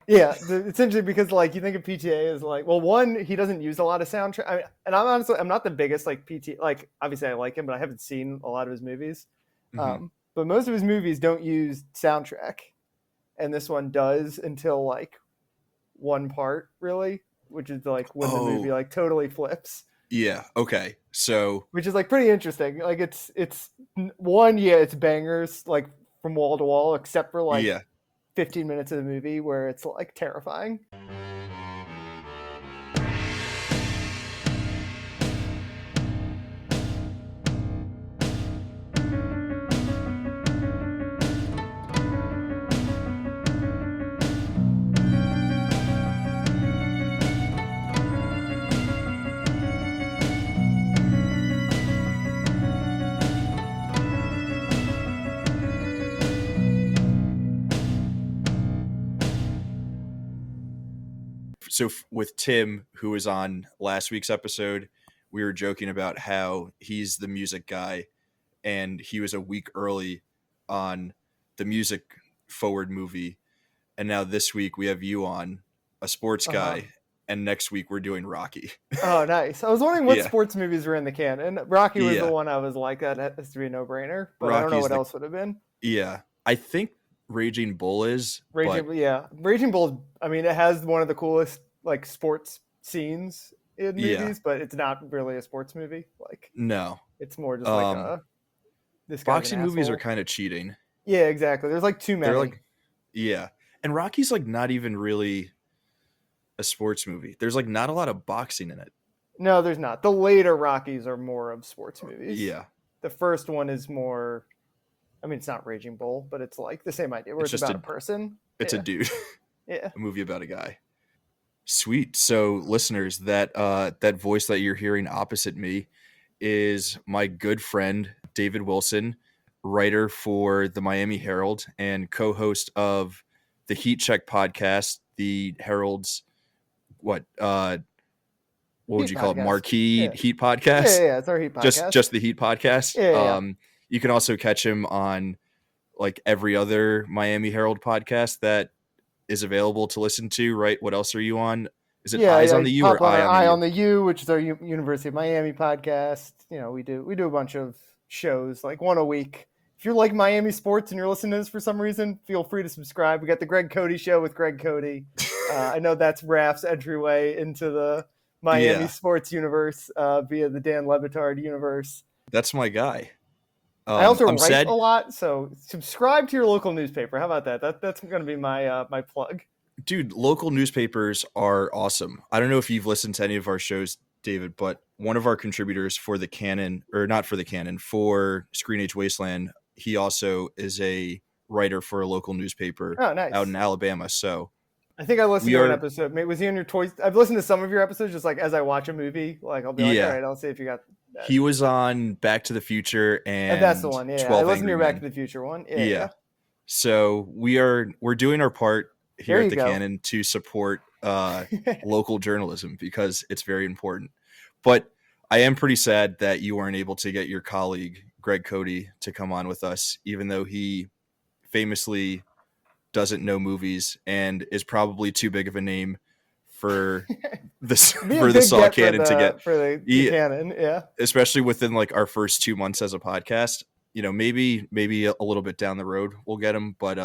Yeah, it's interesting because like you think of PTA as like, well, one, he doesn't use a lot of soundtrack. I mean, and I'm not the biggest like PT. Like obviously I like him, but I haven't seen a lot of his movies. Hmm. But most of his movies don't use soundtrack, and this one does until like one part really, which is like when the movie Oh, like totally flips, yeah. Okay. So, which is like pretty interesting. Like it's one, yeah, it's bangers like from wall to wall, except for like yeah. 15 minutes of the movie where it's like terrifying. So with Tim, who was on last week's episode, we were joking about how he's the music guy and he was a week early on the music forward movie. And now this week we have you on, a sports Uh-huh. guy, and next week we're doing Rocky. Oh, nice. I was wondering what Yeah. sports movies were in the can, and Rocky was the Yeah. one I was like, that has to be a no-brainer, but I don't know Rocky's what the else would have been. yeah. I think Raging Bull is, but Raging Bull. I mean, it has one of the coolest like sports scenes in yeah. movies, but it's not really a sports movie. Like, No. it's more just like Um this guy's an Boxing movies are asshole. kind of cheating. Yeah, exactly. There's like too They're many. like yeah. And Rocky's like not even really a sports movie. There's like not a lot of boxing in it. No, there's not. The later Rockies are more of sports movies. Yeah. The first one is more. I mean, it's not Raging Bull, but it's like the same idea where It's it's just about a a person. it's a Yeah, dude. yeah. A movie about a guy. Sweet. So listeners, that voice that you're hearing opposite me is my good friend David Wilson, writer for the Miami Herald and co-host of the Heat Check podcast, the Herald's what what would Heat you call it? podcast. Marquee Yeah, Heat yeah, yeah, podcast. yeah. It's our Heat podcast. Just the Heat podcast. Yeah, yeah, yeah. You can also catch him on like every other Miami Herald podcast that is available to listen to, right? What else are you on? Is it Yeah, Eyes yeah. on You the can U pop or on Eye our on the Eye on U? the U, which is our University of Miami podcast. You know, we do a bunch of shows, like one a week. If you're like Miami sports and you're listening to this for some reason, feel free to subscribe. We got the Greg Cody show with Greg Cody. I know that's Raf's entryway into the Miami Yeah, sports universe via the Dan Levitard universe. that's my guy. I also I'm write a sad, lot, so subscribe to your local newspaper. How about that? That's going to be my plug. dude. Local newspapers are awesome. I don't know if you've listened to any of our shows, David, but one of our contributors for the Canon, or not for the Canon, for Screen Age Wasteland, he also is a writer for a local newspaper Oh, out in nice. Alabama. So I think I listened we to an are, episode. Was he on your toys? I've listened to some of your episodes, just like as I watch a movie. Like I'll be like, all yeah, right, I'll see if you got that. he was on Back to the Future And that's the and one. Yeah, I 12 listened to Angry your Back to Men. the Future one. Yeah, yeah. Yeah. So we're doing our part here There at you the go. Canon to support local journalism because it's very important. But I am pretty sad that you weren't able to get your colleague Greg Cody to come on with us, even though he famously doesn't know movies and is probably too big of a name for this Be a for the big Saw get for Canon to get. the He, canon. Yeah. especially within like our first 2 months as a podcast. You know, maybe a little bit down the road we'll get him, but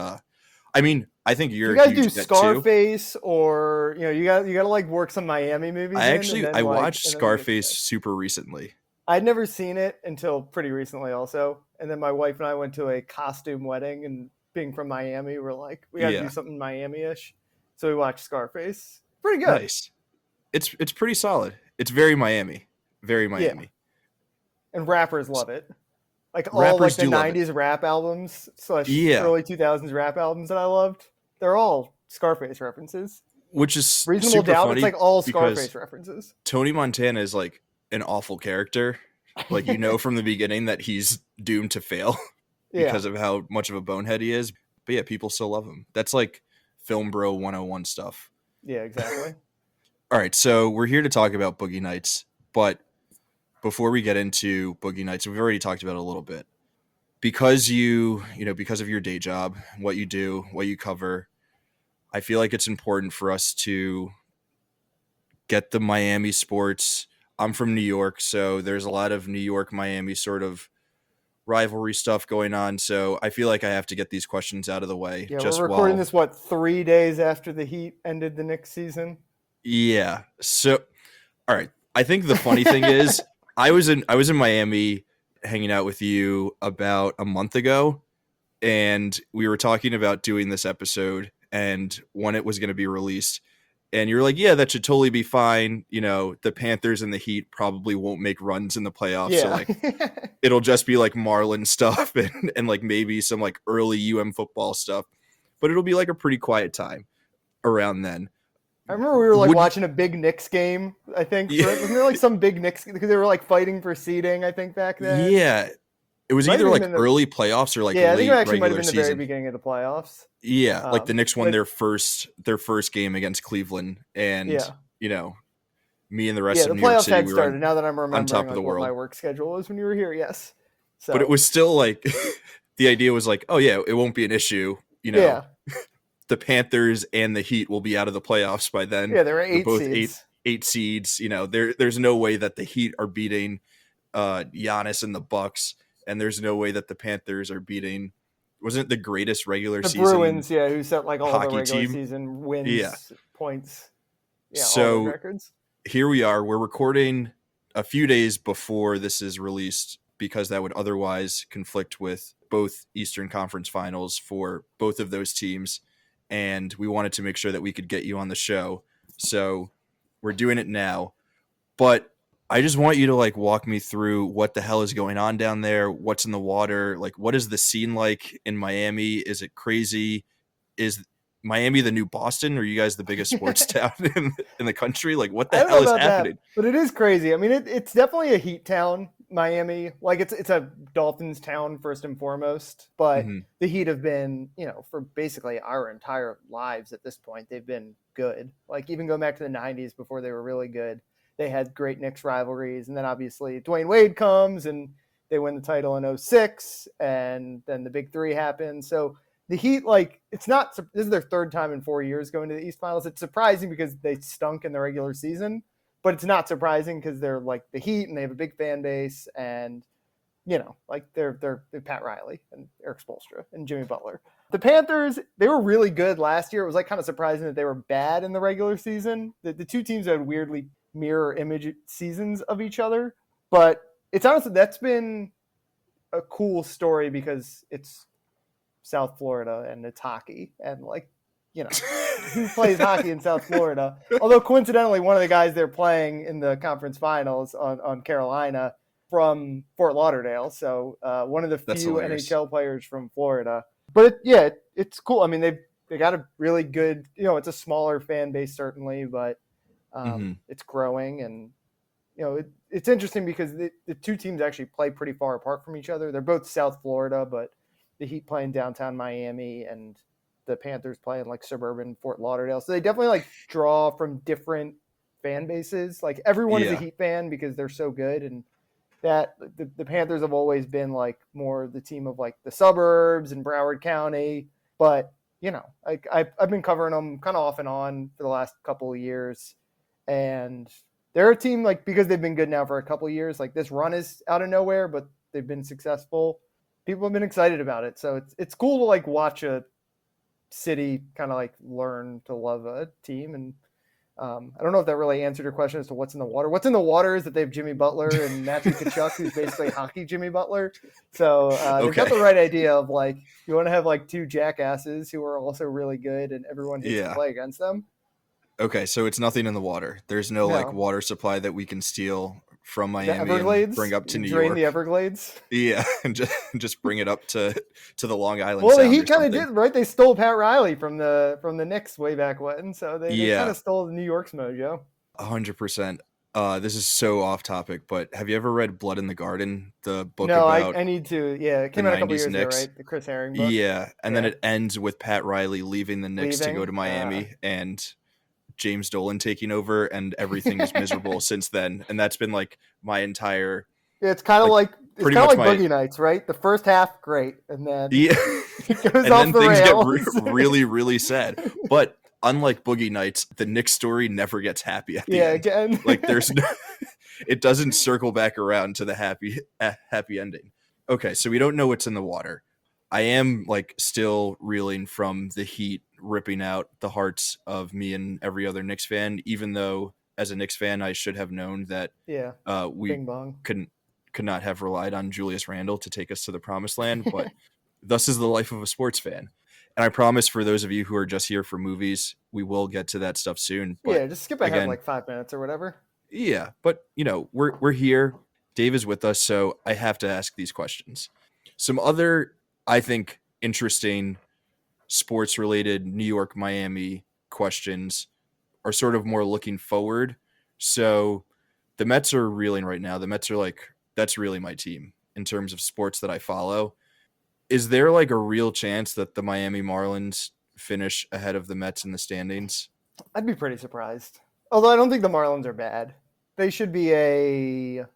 I mean, I think If you you're a guys do huge get too. Scarface, or you got to like work some Miami movies in, and I then watched we get you Scarface guys. super recently. I'd never seen it until pretty recently, also. And then my wife and I went to a costume wedding, and being from Miami, we're like, we got to do Yeah, something Miami-ish. So we watched Scarface. Pretty good. nice. It's pretty solid. It's very Miami, very Yeah, Miami. and rappers love it. Like all like Rappers the do love it. '90s rap albums / Yeah, early 2000s rap albums that I loved, they're all Scarface references. which is Reasonable super Doubt, it's funny like all because Scarface references. Tony Montana is like an awful character. Like you know from the beginning that he's doomed to fail Yeah, because of how much of a bonehead he is. But yeah, people still love him. That's like film bro 101 stuff. yeah, exactly. All right, so we're here to talk about Boogie Nights, but before we get into Boogie Nights, we've already talked about it a little bit. Because because of your day job, what you do, what you cover, I feel like it's important for us to get the Miami sports. I'm from New York, so there's a lot of New York Miami sort of rivalry stuff going on. So I feel like I have to get these questions out of the way. Yeah, we're Just recording while, this 3 days after the Heat ended the Knicks season. yeah. So all right. I think the funny thing is, I was in Miami hanging out with you about a month ago, and we were talking about doing this episode and when it was going to be released. And you're like, yeah, that should totally be fine. The Panthers and the Heat probably won't make runs in the playoffs. So Yeah. like it'll just be like Marlin stuff and like maybe some like early football stuff. But it'll be like a pretty quiet time around then. I remember we were like Would you- watching a big Knicks game, I think. Yeah. Wasn't there like some big Knicks because they were like fighting for seeding, I think, back then? Yeah. It was Might either have like been the- early playoffs or like Yeah, I late think it actually might have regular been the very season. beginning of the playoffs. Yeah, like the Knicks won but- their first game against Cleveland, and Yeah. Me and the rest Yeah, of the New York playoffs City, had we were started. Now that I'm remembering top of like, the what world. my work schedule was when you were here, yes. So, But it was still like the idea was like, oh yeah, it won't be an issue. yeah, The Panthers and the Heat will be out of the playoffs by then. yeah, there were They're 8 both seeds. eight seeds. There's no way that the Heat are beating Giannis and the Bucks, and there's no way that the Panthers are beating. Wasn't it the greatest regular The season? Bruins, who set like all the hockey regular team? season wins, Yeah. points, all So- the records. Here we are. We're recording a few days before this is released because that would otherwise conflict with both Eastern Conference finals for both of those teams. And we wanted to make sure that we could get you on the show. So we're doing it now. But I just want you to like walk me through what the hell is going on down there. What's in the water? Like, what is the scene like in Miami? Is it crazy? Is Miami the new Boston? Are you guys the biggest sports town in the country? Like, what the I don't hell know is about happening? that, but it is crazy. I mean, it's definitely a Heat town, Miami. Like it's a Dolphins town first and foremost. But Mhm. the Heat have been, for basically our entire lives at this point, they've been good. Like even going back to the '90s before they were really good, they had great Knicks rivalries, and then obviously Dwayne Wade comes and they win the title in '06, and then the Big Three happens. So the Heat, like, this is their third time in 4 years going to the East Finals. It's surprising because they stunk in the regular season, but it's not surprising because they're like the Heat and they have a big fan base, and like they're Pat Riley and Eric Spoelstra and Jimmy Butler. The Panthers, they were really good last year. It was like kind of surprising that they were bad in the regular season. The two teams had weirdly mirror image seasons of each other, but it's honestly that's been a cool story because it's South Florida and it's hockey, and who plays hockey in South Florida? Although coincidentally, one of the guys they're playing in the conference finals on Carolina from Fort Lauderdale, so one of the That's few hilarious. NHL players from Florida. But it's cool. I mean, they got a really good. It's a smaller fan base certainly, but it's growing, and it's interesting because the two teams actually play pretty far apart from each other. They're both South Florida, but the Heat play in downtown Miami and the Panthers play in like suburban Fort Lauderdale. So they definitely like draw from different fan bases. Like everyone is a Heat fan because they're so good, and that the Panthers have always been like more the team of like the suburbs and Broward County. But like I've been covering them kind of off and on for the last couple of years, and they're a team like because they've been good now for a couple of years. Like this run is out of nowhere, but they've been successful. People have been excited about it, so it's cool to like watch a city kind of like learn to love a team. And I don't know if that really answered your question as to what's in the water. What's in the water is that they have Jimmy Butler and Matthew Tkachuk, who's basically hockey Jimmy Butler. So they've got the right idea of like you want to have like two jackasses who are also really good, and everyone hates to play against them. Okay, so it's nothing in the water. There's no like water supply that we can steal from Miami and bring up to New York. Drain the Everglades. Yeah, and just bring it up to the Long Island. Well, Sound he or kind of something. did, right? They stole Pat Riley from the Knicks way back when, so they kind of stole New York's mojo. 100%. This is so off topic, but have you ever read Blood in the Garden, the book No, about I need to. Yeah, it came out a couple 90s years ago, Knicks? right? The Chris Herring book. Yeah, and then it ends with Pat Riley leaving the Knicks to go to Leaving? Miami and James Dolan taking over, and everything is miserable since then. And that's been like my entire. Yeah, it's kind of like pretty much my- Boogie Nights, right? The first half, great, and then Yeah, it goes and off then the things rails. get really, really sad. But unlike Boogie Nights, the Knicks story never gets happy at the Yeah, end. again. Like there's no, it doesn't circle back around to the happy ending. Okay, so we don't know what's in the water. I am like still reeling from the Heat ripping out the hearts of me and every other Knicks fan, even though as a Knicks fan I should have known that Yeah. we Bing bong. could not have relied on Julius Randle to take us to the promised land, but thus is the life of a sports fan. And I promise for those of you who are just here for movies, we will get to that stuff soon. But Yeah, just skip ahead again, like 5 minutes or whatever. yeah, but you know, we're here. Dave is with us, so I have to ask these questions. Some other, I think, interesting sports related New York Miami questions are sort of more looking forward. So the Mets are reeling right now. The Mets are like, that's really my team in terms of sports that I follow. Is there like a real chance that the Miami Marlins finish ahead of the Mets in the standings? I'd be pretty surprised. Although I don't think the Marlins are bad. They should be a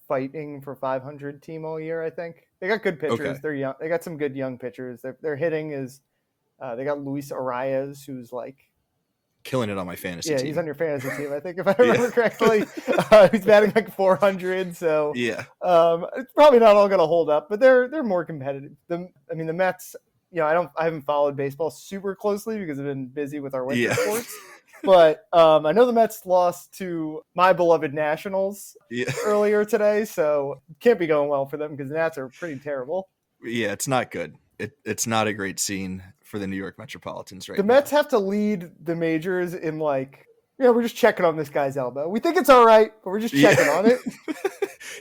fighting for 500 team all year, I think. They got good pitchers. Okay. They're young. They got some good young pitchers. Their hitting is they got Luis Arias, who's like Killing it on my fantasy team. he's on your fantasy team, I think, if I remember correctly. He's batting like 400, so Yeah. it's probably not all going to hold up, but they're more competitive. The Mets. I haven't followed baseball super closely because I've been busy with our winter sports. But I know the Mets lost to my beloved Nationals earlier today, so it can't be going well for them because the Nats are pretty terrible. Yeah, it's not good. It's not a great scene for the New York Metropolitans right now. The Mets have to lead the majors in we're just checking on this guy's elbow. We think it's all right, but we're just checking on it.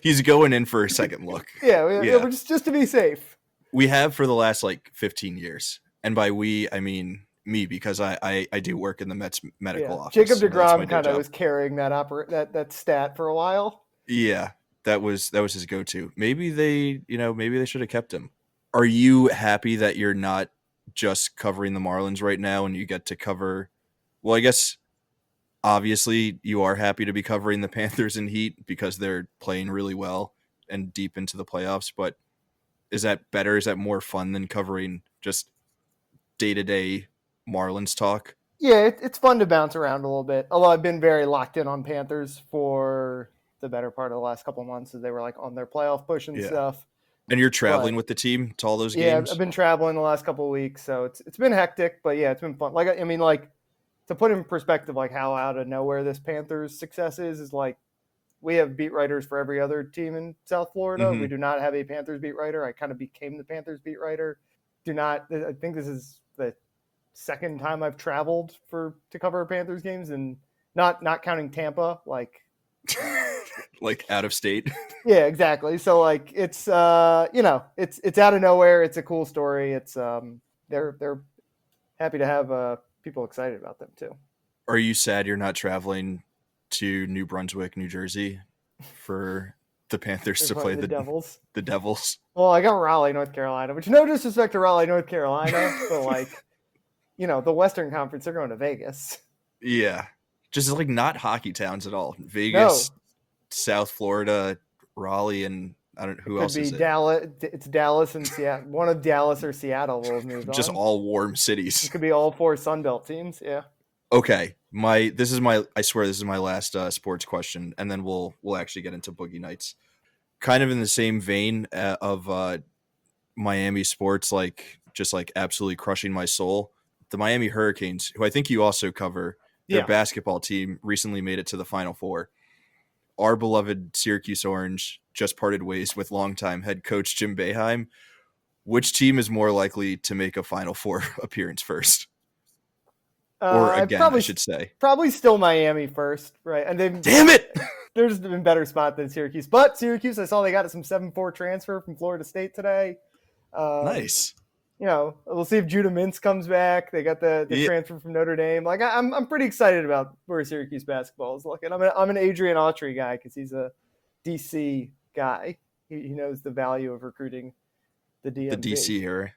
He's going in for a second look. We're just to be safe. We have for the last 15 years. And by we, I mean me, because I do work in the Mets medical office. Jacob deGrom kind of was carrying that stat for a while. Yeah, that was his go-to. Maybe they should have kept him. Are you happy that you're not just covering the Marlins right now and you get to cover, well, I guess obviously you are happy to be covering the Panthers and Heat because they're playing really well and deep into the playoffs, but is that better? Is that more fun than covering just day-to-day Marlins talk? Yeah, it's fun to bounce around a little bit. Although I've been very locked in on Panthers for the better part of the last couple of months as they were on their playoff push and stuff. And you're traveling with the team to all those games? Yeah, I've been traveling the last couple of weeks, so it's been hectic, but yeah, it's been fun. To put in perspective, how out of nowhere this Panthers success is we have beat writers for every other team in South Florida. Mm-hmm. We do not have a Panthers beat writer. I kind of became the Panthers beat writer. I think this is the second time I've traveled to cover Panthers games, and not counting Tampa, out of state. Yeah, exactly. So it's it's out of nowhere. It's a cool story. It's they're happy to have people excited about them too. Are you sad you're not traveling to New Brunswick, New Jersey for the Panthers to play the Devils? The Devils. Well, I got Raleigh, North Carolina, which no disrespect to Raleigh, North Carolina, but the Western Conference, they're going to Vegas. Yeah. Just not hockey towns at all. Vegas, no. South Florida, Raleigh, and I don't know who else is it. Dallas. It's Dallas and Seattle. One of Dallas or Seattle will move on. Just all warm cities. It could be all four Sunbelt teams. Yeah. Okay. I swear this is my last sports question, and then we'll actually get into Boogie Nights. Kind of in the same vein of Miami sports, just absolutely crushing my soul. The Miami Hurricanes, who I think you also cover, their basketball team recently made it to the Final Four. Our beloved Syracuse Orange just parted ways with longtime head coach Jim Boeheim. Which team is more likely to make a Final Four appearance first? Or again, I should say. Probably still Miami first, right? And damn it! They're just in a better spot than Syracuse. But Syracuse, I saw they got some 7-4 transfer from Florida State today. Nice. We'll see if Judah Mintz comes back. They got the transfer from Notre Dame. I'm pretty excited about where Syracuse basketball is looking. I'm an Adrian Autry guy because he's a DC guy. He knows the value of recruiting the DMV. The DC here.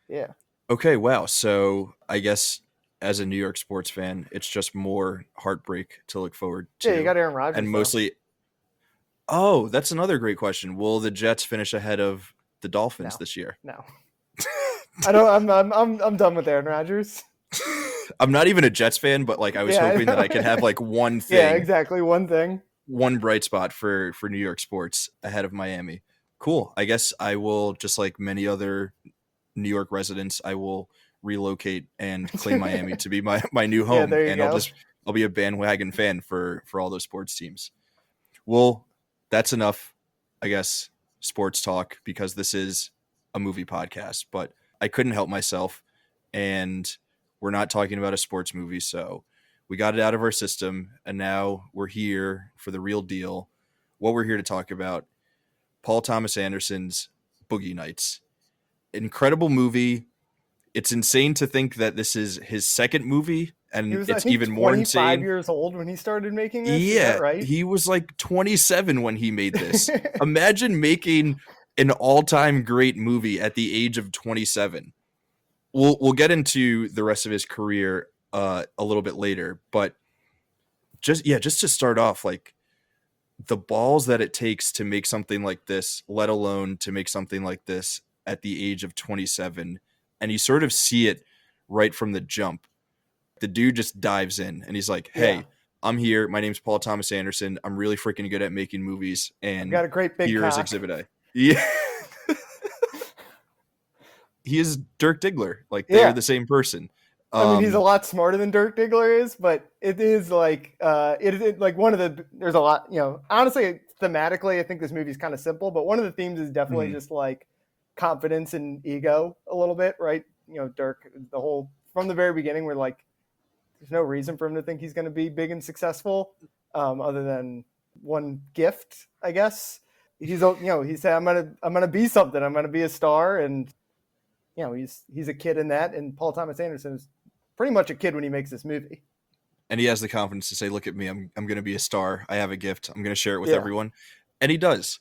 Yeah. Okay, wow. So I guess as a New York sports fan, it's just more heartbreak to look forward to. Yeah, you got Aaron Rodgers. And mostly – oh, that's another great question. Will the Jets finish ahead of the Dolphins this year? No. I'm done with Aaron Rodgers. I'm not even a Jets fan, but like I was Yeah, I hoping that know. I could have like one Yeah, thing, exactly. One thing. one bright spot for New York sports ahead of Miami. Cool. I guess I will, just like many other New York residents, I will relocate and claim Miami to be my new Yeah, home, there you and go. I'll be a bandwagon fan for all those sports teams. Well, that's enough, I guess, sports talk, because this is a movie podcast, but I couldn't help myself, and we're not talking about a sports movie, so we got it out of our system, and now we're here for the real deal. What we're here to talk about: Paul Thomas Anderson's Boogie Nights. Incredible movie. It's insane to think that this is his second movie, He and was, I it's think, even more 25 insane. years old when he started making this. Is that Yeah, right? he was like 27 when he made this. Imagine making an all-time great movie at the age of 27. We'll get into the rest of his career a little bit later, but just to start off, like, the balls that it takes to make something like this, let alone to make something like this at the age of 27, and you sort of see it right from the jump. The dude just dives in and he's like, Yeah. "Hey, I'm here. My name's Paul Thomas Anderson. I'm really freaking good at making movies, I've and got a great big here is cock. Exhibit A." Yeah, he is Dirk Diggler. Like, they are Yeah. the same person. I mean, he's a Um, lot smarter than Dirk Diggler is, but it is like, like one of the, there's a lot, honestly, thematically, I think this movie's kind of simple, but one of the themes is definitely mhm. just like confidence and ego a little bit, right? Dirk, the whole, from the very beginning, we're like, there's no reason for him to think he's going to be big and successful, other than one gift, I guess. He said, I'm gonna be something. I'm gonna be a star, and he's a kid in that. And Paul Thomas Anderson is pretty much a kid when he makes this movie. And he has the confidence to say, "Look at me. I'm going to be a star. I have a gift. I'm going to share it with Yeah, everyone," and he does.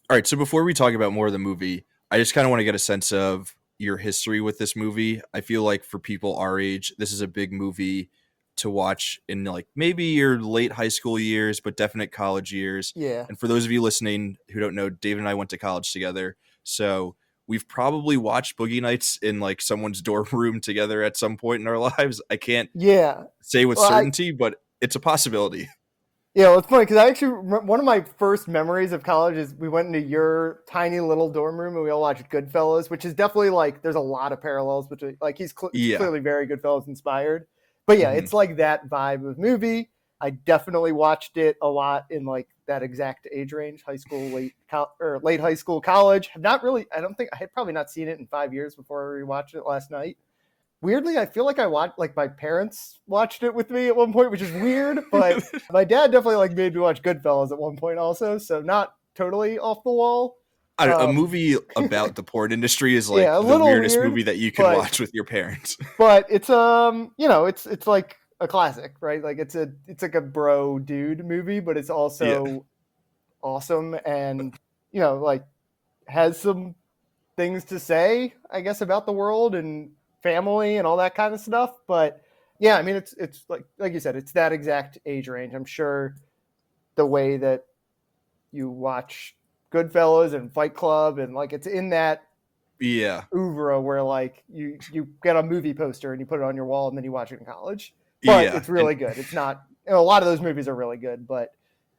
All right. So before we talk about more of the movie, I just kind of want to get a sense of your history with this movie. I feel like for people our age, this is a big movie to watch in like maybe your late high school years, but definite college years. yeah, And for those of you listening who don't know, David and I went to college together. So we've probably watched Boogie Nights in like someone's dorm room together at some point in our lives. I can't yeah. say with Well, certainty, but it's a possibility. well, it's funny because I actually one of my first memories of college is we went into your tiny little dorm room and we all watched Goodfellas, which is definitely like there's a lot of parallels between like it's Yeah. clearly very Goodfellas inspired, but yeah, Mhm. it's like that vibe of movie. I definitely watched it a lot in like that exact age range, high school, or late high school, college. Have not really. I don't think I had probably not seen it in 5 years before I rewatched it last night. Weirdly, I feel like I watched like my parents watched it with me at one point, which is weird. But my dad definitely like made me watch Goodfellas at one point also, so not totally off the wall. A Um, movie about the porn industry is like yeah, a the little weirdest weird, movie that you can but watch with your parents. it's it's like a classic, right? Like it's like a bro dude movie, but it's Yeah. also awesome and like has some things to say, I guess, about the world and family and all that kind of stuff. But yeah, I mean, it's like you said, it's that exact age range. I'm sure the way that you watch Goodfellas and Fight Club and like it's in that Yeah. oeuvre where like you get a movie poster and you put it on your wall and then you watch it in college. But Yeah. it's And really good. It's not a lot of those movies are really good, but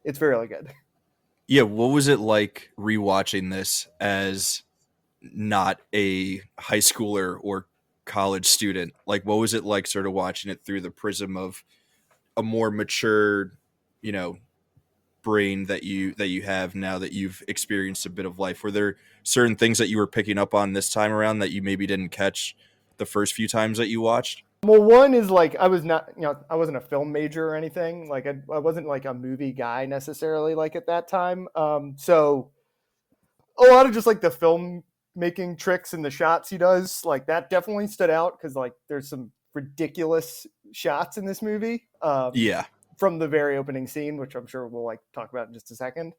it's really good. yeah, what was it like rewatching this as not a high schooler or college student? Like, what was it like sort of watching it through the prism of a more mature, you know, brain that you have now that you've experienced a bit of life? Were there certain things that you were picking up on this time around that you maybe didn't catch the first few times that you watched? Well, one is like I was not, I wasn't a film major or anything. Like I wasn't like a movie guy necessarily. Like at that time, so a lot of just like the film making tricks and the shots he does, like that definitely stood out because like there's some ridiculous shots in this movie. Yeah. From the very opening scene, which I'm sure we'll like talk about in just a second.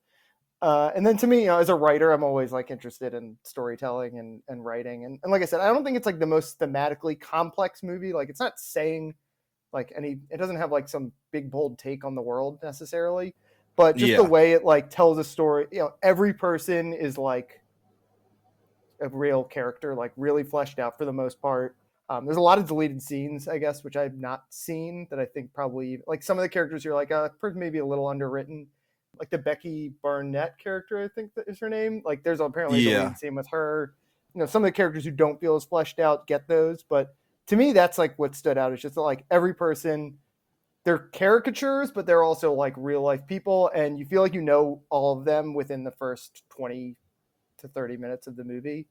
And then to me, as a writer, I'm always like interested in storytelling and writing. And like I said, I don't think it's like the most thematically complex movie. Like it's not saying like it doesn't have like some big bold take on the world necessarily, but just the Yeah. way it like tells a story, every person is like a real character, like really fleshed out for the most part. There's a lot of deleted scenes, I guess, which I've not seen that I think probably like some of the characters you're like, maybe a little underwritten. Like the Becky Barnett character, I think that is her name. Like there's apparently a Yeah. deleted scene with her. Some of the characters who don't feel as fleshed out get those, but to me, that's like what stood out. It's just that, like every person, they're caricatures, but they're also like real life people, and you feel like all of them within the first 20 to 30 minutes of the movie.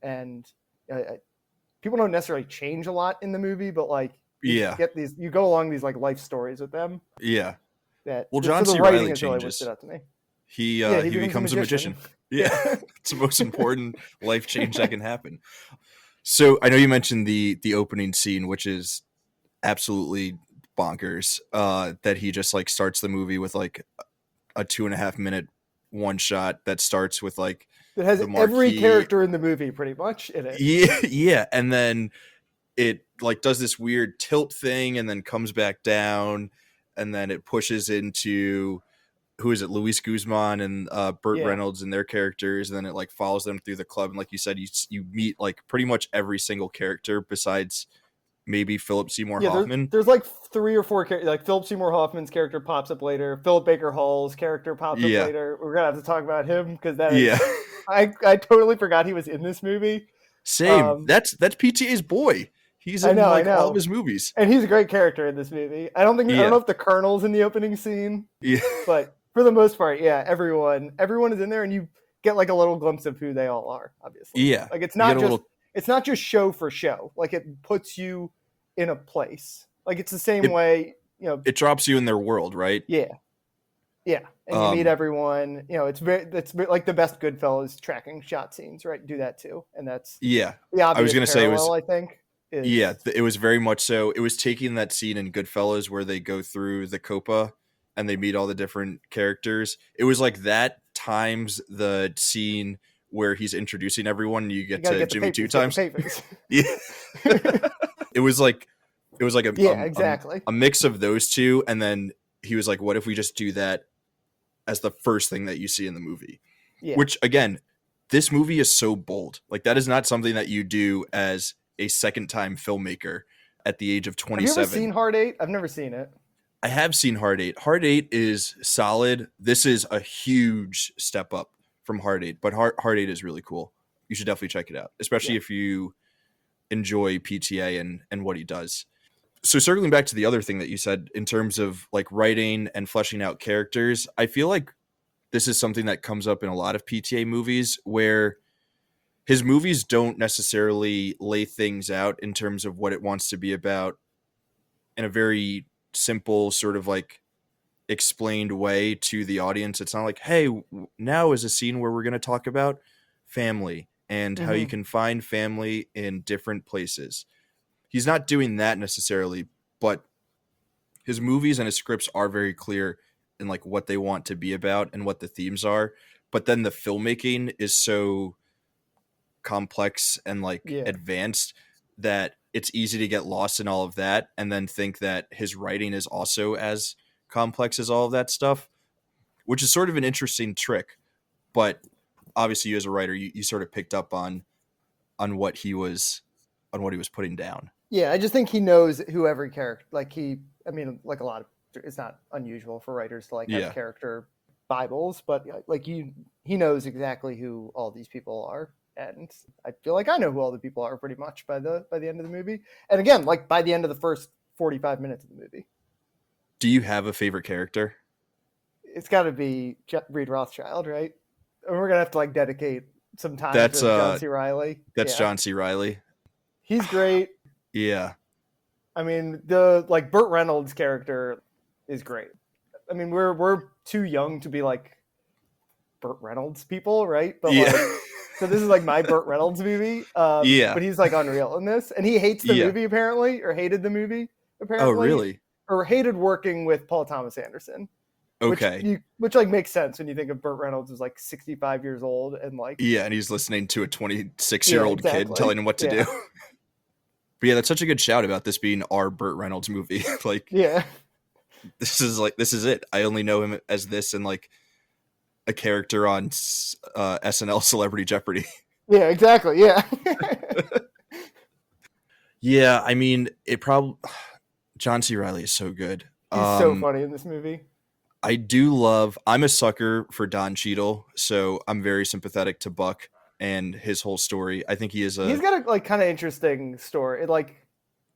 And people don't necessarily change a lot in the movie, but like Yeah. you go along these like life stories with them. Yeah. That Well, John the C. writing Reilly is really what changes. stood out to me. He becomes a magician. Yeah. It's the most important life change that can happen. So I know you mentioned the opening scene, which is absolutely bonkers. That he just like starts the movie with like a 2.5 minute one shot that starts with like it has every character in the movie pretty much in it. Yeah, and then it like does this weird tilt thing and then comes back down, and then it pushes into who is it, Luis Guzman and Burt Reynolds and their characters, and then it like follows them through the club, and like you said, you meet like pretty much every single character besides maybe Philip Seymour Hoffman. There's like 3 or 4 characters. Like Philip Seymour Hoffman's character pops up later. Philip Baker Hall's character pops up later. We're gonna have to talk about him because that is, I totally forgot he was in this movie. Same. That's PTA's boy. He's in all of his movies, and he's a great character in this movie. I don't know if the Colonel's in the opening scene. Yeah, but for the most part, everyone is in there, and you get like a little glimpse of who they all are. Obviously, like it's not just show for show. Like it puts you in a place. Like it's the same way, it drops you in their world, right? Yeah. And you meet very it's like the best Goodfellas tracking shot scenes, right? Do that too. And that's the obvious I was going to say it was, I think. It was very much so. It was taking that scene in Goodfellas where they go through the Copa and they meet all the different characters. It was like that times the scene where he's introducing everyone and you get to Jimmy 2 times. Yeah. It was like a mix of those two, and then he was like, what if we just do that as the first thing that you see in the movie? Which again, this movie is so bold. Like that is not something that you do as a second-time filmmaker at the age of 27. Have you ever seen Hard 8? I've never seen it. I have seen Hard 8. Hard 8 is solid. This is a huge step up from Hard 8, but Hard 8 is really cool. You should definitely check it out, especially if you enjoy PTA and what he does. So circling back to the other thing that you said in terms of like writing and fleshing out characters, I feel like this is something that comes up in a lot of PTA movies where his movies don't necessarily lay things out in terms of what it wants to be about in a very simple sort of like explained way to the audience. It's not like, hey, now is a scene where we're going to talk about family and how you can find family in different places. He's not doing that necessarily, but his movies and his scripts are very clear in like what they want to be about and what the themes are. But then the filmmaking is so complex and like advanced that it's easy to get lost in all of that and then think that his writing is also as complex as all of that stuff, which is sort of an interesting trick. But obviously you as a writer, you sort of picked up on what he was putting down. Yeah, I just think he knows who every character, like like a lot of, it's not unusual for writers to like have character Bibles, but like he knows exactly who all these people are. And I feel like I know who all the people are pretty much by the end of the movie. And again, like by the end of the first 45 minutes of the movie. Do you have a favorite character? It's got to be Reed Rothschild, right? And we're going to have to like dedicate some time to John C. Reilly. That's John C. Reilly. He's great. Yeah. I mean, the like Burt Reynolds character is great. I mean, we're too young to be like Burt Reynolds people, right? But like, so this is like my Burt Reynolds movie. But he's like unreal in this, and he hates the movie apparently, or hated the movie apparently. Oh, really? Or hated working with Paul Thomas Anderson. Okay. Which like makes sense when you think of Burt Reynolds as like 65 years old and like and he's listening to a 26-year-old kid telling him what to do. But yeah, that's such a good shout about this being our Burt Reynolds movie. Like, this is it. I only know him as this and like a character on SNL Celebrity Jeopardy. Yeah, exactly. Yeah. Yeah, I mean, it probably John C. Riley is so good. He's so funny in this movie. I do love. I'm a sucker for Don Cheadle, so I'm very sympathetic to Buck and his whole story. I think he is He's a got a like kind of interesting story. It's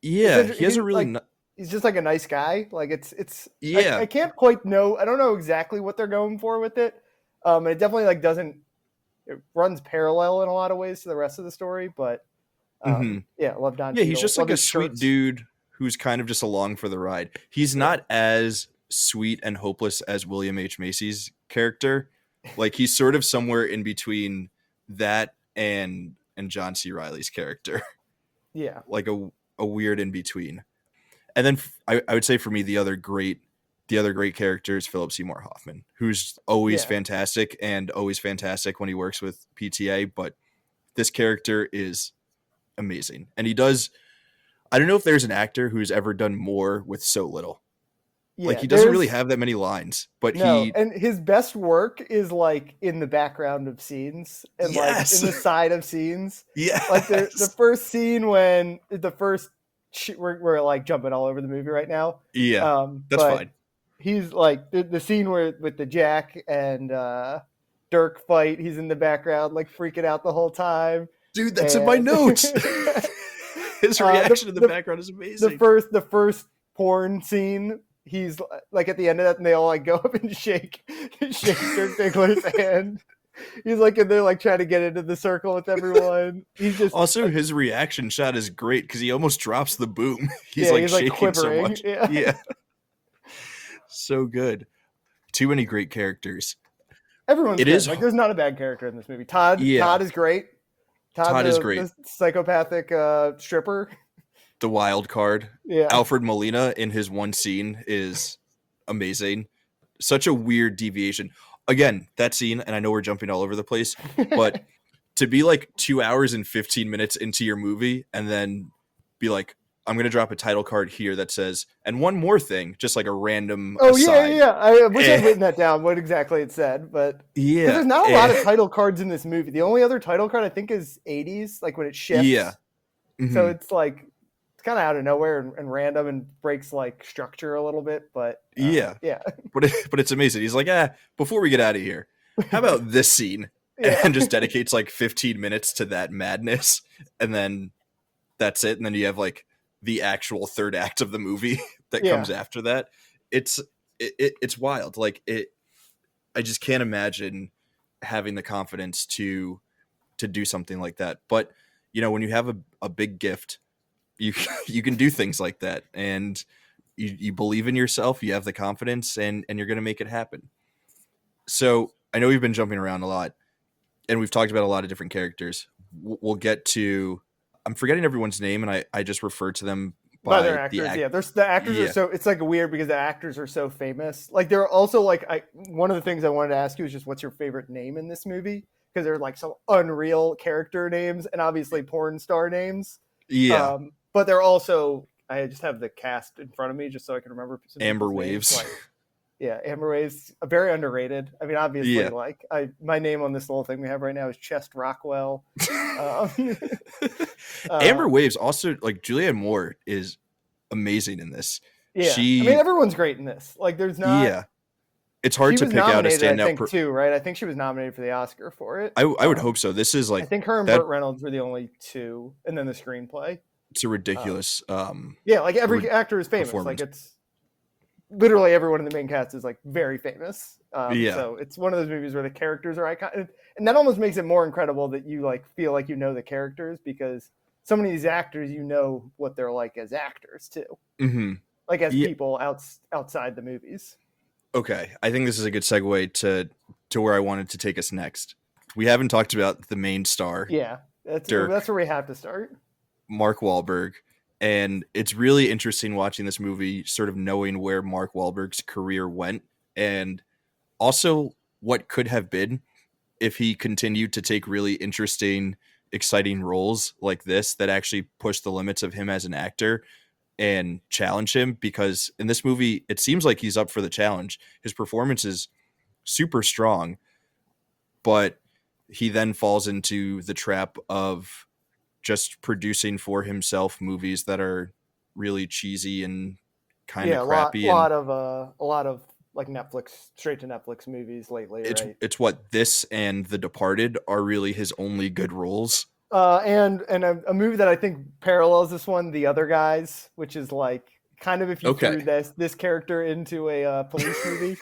yeah. He has he's a really like he's just like a nice guy. Like it's I yeah. can't quite know. I don't know exactly what they're going for with it. And it definitely like doesn't it runs parallel in a lot of ways to the rest of the story. But Hmm. yeah, I love Don Yeah, he's Cheadle. just Love like a his sweet shirts. dude who's kind of just along for the ride. He's Yeah, not as sweet and hopeless as William H. Macy's character. Like he's sort of somewhere in between that and John C. Riley's character. yeah, Like a weird in between. And then I would say for me the other great character is Philip Seymour Hoffman, who's always yeah, fantastic and always fantastic when he works with PTA, but this character is amazing. And he does I don't know if there's an actor who's ever done more with so little. Like yeah. he doesn't really There's have that many lines, but no, he and his best work is like in the background of scenes and like yes. in the side of scenes. Like the Yes. first scene when the first we're like jumping all over the movie right now. Yeah. That's But fine. he's like the scene where with the Jack and Dirk fight. He's in the background like freaking out the whole time, Dude, that's in my and notes. His the, reaction in the background is amazing. the first porn scene. He's like at the end of that, and they all like go up and shake Dirk Diggler's hand. He's like in there, like trying to get into the circle with everyone. He's just Also, his reaction shot is great because he almost drops the boom. He's yeah, like he's like shaking so quivering. much. Yeah, Yeah, so good. Too many great characters. everyone's It good. is, Like, there's not a bad character in this movie. Todd yeah. is great. Todd, Todd is great. the psychopathic stripper. The wild card. Yeah, Alfred Molina in his one scene is amazing. Such a weird deviation. Again, that scene, and I know we're jumping all over the place, but to be like 2 hours and 15 minutes into your movie and then be like, I'm going to drop a title card here that says, and one more thing, just like a random oh yeah, aside. yeah. I wish I'd And, written that down. What exactly it said, but because yeah. there's not a lot of title cards in this movie. The only other title card I think is '80s, like when it shifts. Yeah. So Hmm. it's like it's kind of out of nowhere and random and breaks like structure a little bit. But Yeah. yeah, But it's amazing. He's like, before we get out of here, how about this scene? yeah, And just dedicates like 15 minutes to that madness. And then that's it. And then you have like the actual third act of the movie that yeah, comes after that. It's it's wild. Like I just can't imagine having the confidence to do something like that. But you know, when you have a big gift, you you can do things like that, and you believe in yourself, you have the confidence, and you're going to make it happen. So I know we've been jumping around a lot, and we've talked about a lot of different characters. We'll get to. I'm forgetting everyone's name, and I just refer to them by their by the actors. act. Yeah, there's the actors are Yeah, so it's like weird because the actors are so famous. Like they're also like one of the things I wanted to ask you is just what's your favorite name in this movie because they're like some unreal character names and obviously porn star names. yeah. But they're also I just have the cast in front of me just so I can remember some Amber people's names. Waves. Like yeah, Amber Waves, very underrated. I mean, obviously, Yeah. like my name on this little thing we have right now is Chest Rockwell. Um, Amber uh, Waves also like Julianne Moore is amazing in this. yeah, I mean, She everyone's great in this. Like, there's not. yeah. It's hard She to was pick out a nominated, I standout. think, too, right? I think she was nominated for the Oscar for it. I would hope so. This is I like think her and that. Burt Reynolds were the only two, and then the screenplay. It's a Um, ridiculous yeah, like every actor is famous. Like performance. it's literally everyone in the main cast is like very famous. Yeah. So it's one of those movies where the characters are iconic, and that almost makes it more incredible that you like feel like you know the characters because so many of these actors you know what they're like as actors too, Hmm. like as Yeah. people outside the movies. Okay. I think this is a good segue to where I wanted to take us next. We haven't talked about the main star, Yeah, Dirk, that's where we have to start. Mark Wahlberg. And it's really interesting watching this movie, sort of knowing where Mark Wahlberg's career went and also what could have been if he continued to take really interesting, exciting roles like this that actually push the limits of him as an actor and challenge him. Because in this movie, it seems like he's up for the challenge. His performance is super strong, but he then falls into the trap of just producing for himself movies that are really cheesy and kind of Yeah, crappy. a lot of like Netflix, straight to Netflix movies lately, right? It's what this and The Departed are really his only good roles. And a movie that I think parallels this one, The Other Guys, which is like kind of if you Okay. threw this character into a police movie.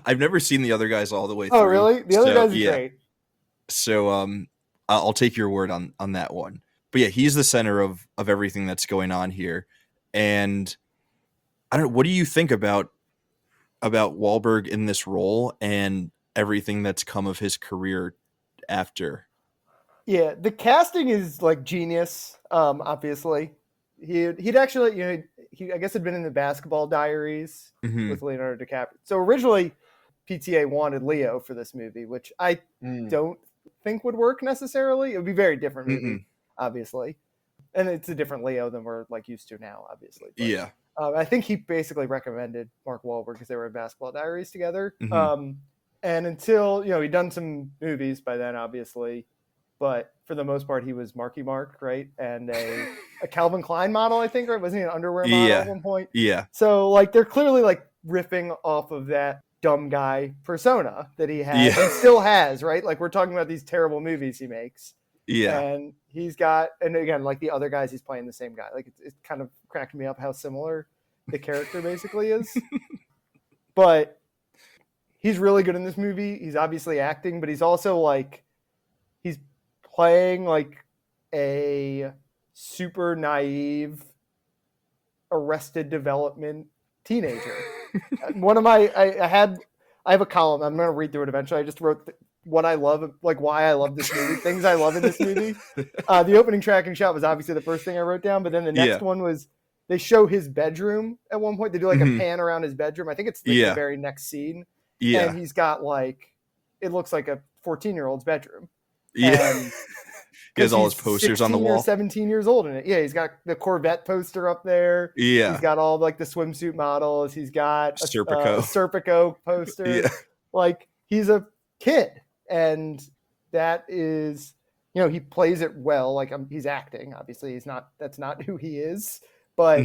I've never seen The Other Guys all the way Oh, through. really? The Other Guys is yeah. great. So I'll take your word on that one. But yeah, he's the center of everything that's going on here. And I don't know, what do you think about Wahlberg in this role and everything that's come of his career after? Yeah, the casting is like genius. Obviously, he'd actually, he I guess had been in the Basketball Diaries Mm-hmm. with Leonardo DiCaprio. So originally, PTA wanted Leo for this movie, which I don't think would work necessarily. It would be a very different movie, obviously, and it's a different Leo than we're like used to now, obviously. But, Yeah. I think he basically recommended Mark Wahlberg because they were in Basketball Diaries together. And until he'd done some movies by then, obviously. But for the most part, he was Marky Mark, right? And a Calvin Klein model, I think, right? Wasn't he an underwear model at one point? Yeah. So, like, they're clearly, like, riffing off of that dumb guy persona that he had and still has, right? Like, we're talking about these terrible movies he makes. Yeah. And he's got, and again, like the other guys, he's playing the same guy. Like, it's kind of cracking me up how similar the character basically is. But he's really good in this movie. He's obviously acting, but he's also, like, he's playing like a super naive Arrested Development teenager. One of my I have a column. I'm going to read through it eventually. I just wrote what I love, like why I love this movie, things I love in this movie. The opening tracking shot was obviously the first thing I wrote down, but then the next one was they show his bedroom at one point. They do like a pan around his bedroom. I think it's like the very next scene. Yeah. And he's got like, it looks like a 14-year-old's bedroom. Yeah. And he has all his posters on the wall. 17 years old in it. Yeah, he's got the Corvette poster up there. Yeah. He's got all like the swimsuit models. He's got a Serpico poster. Yeah. Like he's a kid. And that is, he plays it well. Like he's acting. Obviously, that's not who he is. But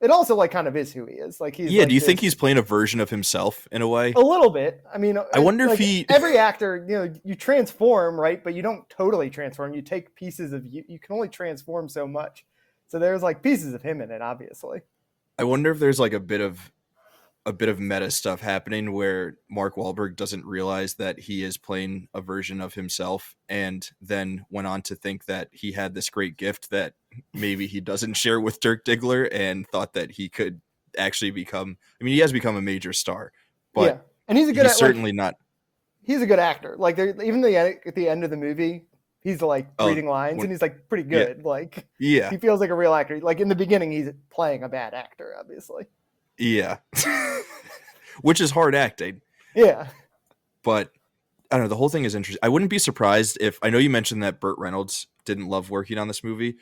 it also like kind of is who he is. Like he's do you think he's playing a version of himself in a way? A little bit. I mean, I wonder like, if every actor, you transform, right? But you don't totally transform. You take pieces of you. You can only transform so much. So there's like pieces of him in it, obviously. I wonder if there's like a bit of meta stuff happening where Mark Wahlberg doesn't realize that he is playing a version of himself and then went on to think that he had this great gift that maybe he doesn't share with Dirk Diggler and thought that he could actually become, he has become a major star, but and he's certainly not. He's a good actor. Like even at the end of the movie, he's like reading lines and he's like pretty good. Yeah. Like he feels like a real actor. Like in the beginning, he's playing a bad actor, obviously. Yeah. Which is hard acting. Yeah. But I don't know, the whole thing is interesting. I wouldn't be surprised if, I know you mentioned that Burt Reynolds didn't love working on this movie.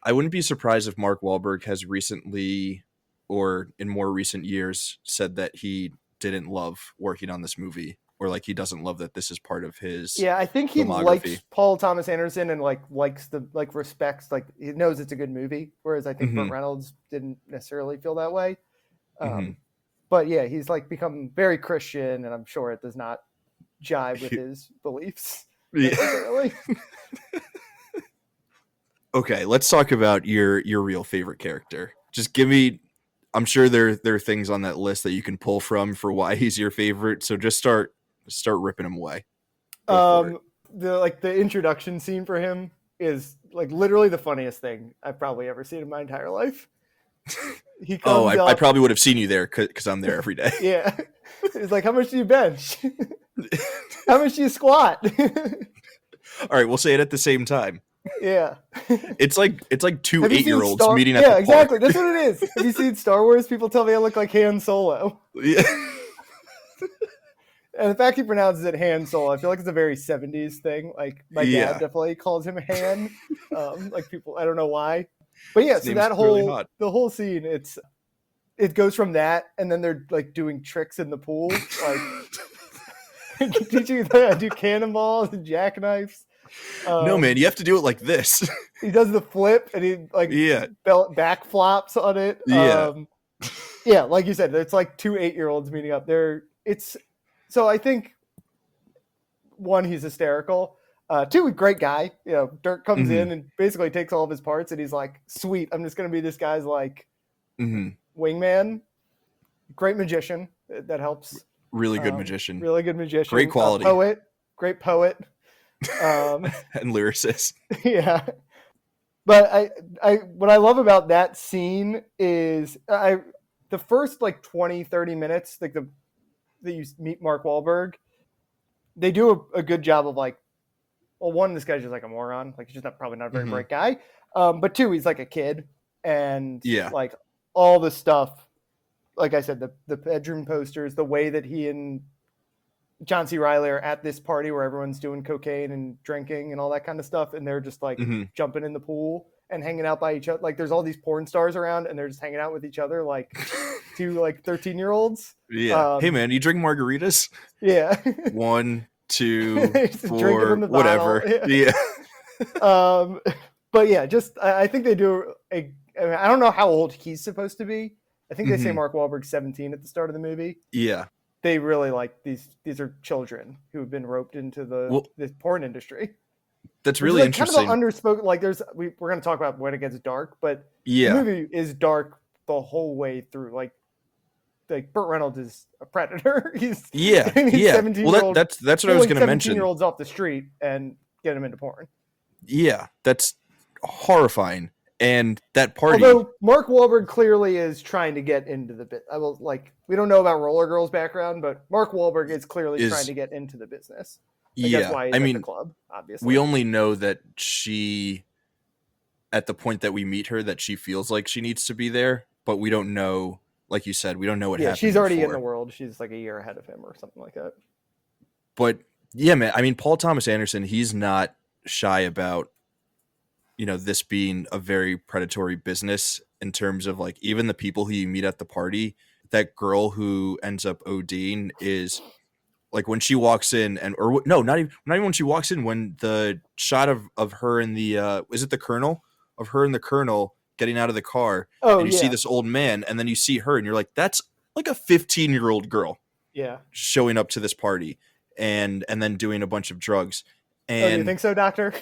I wouldn't be surprised if Mark Wahlberg has recently, or in more recent years, said that he didn't love working on this movie, or like he doesn't love that this is part of his I think he likes Paul Thomas Anderson and likes the respects, like he knows it's a good movie, whereas I think Burt Reynolds didn't necessarily feel that way. But yeah, he's like become very Christian, and I'm sure it does not jive with his beliefs. Necessarily. Okay, let's talk about your real favorite character. Just give me, I'm sure there are things on that list that you can pull from for why he's your favorite. So just start ripping him away. The introduction scene for him is like literally the funniest thing I've probably ever seen in my entire life. He comes I probably would have seen you there because I'm there every day. Yeah. He's like, how much do you bench? How much do you squat? All right, we'll say it at the same time. Yeah. It's like two 8-year-olds meeting at the park. Yeah, exactly. That's what it is. Have you seen Star Wars? People tell me I look like Han Solo. Yeah. And the fact he pronounces it Han Solo, I feel like it's a very 70s thing. Like my dad definitely calls him Han. Like people, I don't know why. But yeah, so that the whole scene, it goes from that, and then they're like doing tricks in the pool, like teaching you how to do cannonballs and jackknives. No, man, you have to do it like this. He does the flip and he like Yeah. back flops on it. Yeah. Yeah, like you said, it's like 2 8-year-olds meeting up there. So I think one, he's hysterical. Two, great guy. You know, Dirk comes in and basically takes all of his parts, and he's like, "Sweet, I'm just gonna be this guy's like wingman." Great magician. That helps. Really good magician. Really good magician. Great quality. Great poet. And lyricist. Yeah. But what I love about that scene is the first like 20, 30 minutes, like that you meet Mark Wahlberg, they do a good job of like, well, one, this guy's just like a moron. Like, he's just probably not a very bright guy. But two, he's like a kid. And like all the stuff, like I said, the bedroom posters, the way that he and John C. Reilly are at this party where everyone's doing cocaine and drinking and all that kind of stuff. And they're just like jumping in the pool and hanging out by each other. Like, there's all these porn stars around and they're just hanging out with each other like two like 13-year-olds. Yeah. Hey, man, you drink margaritas? Yeah. 1, 2, 4, whatever. Yeah. But yeah, just I think they do I don't know how old he's supposed to be. I think they say Mark Wahlberg's 17 at the start of the movie. Yeah. They really like these are children who have been roped into the porn industry. That's really interesting. Kind of underspoken. Like, we're going to talk about when it gets dark, but the movie is dark the whole way through. Like Burt Reynolds is a predator. He's 17 Well, that's what I was going to mention. 17-year-olds off the street and get them into porn. Yeah, that's horrifying. And that party. Although Mark Wahlberg clearly is trying to get into the bit. We don't know about Roller Girl's background, but Mark Wahlberg is clearly trying to get into the business. That's why he's at the club, obviously. We only know that she, at the point that we meet her, that she feels like she needs to be there, but we don't know, like you said, we don't know what happened. She's already in the world. She's like a year ahead of him or something like that. But yeah, man, I mean, Paul Thomas Anderson, he's not shy about, this being a very predatory business in terms of like even the people who you meet at the party. That girl who ends up ODing is like when she walks in not even when she walks in, when the shot of her and the is it the colonel, of her and the colonel getting out of the car, and you see this old man, and then you see her and you're like, that's like a 15-year-old girl showing up to this party and then doing a bunch of drugs. And you think so, doctor?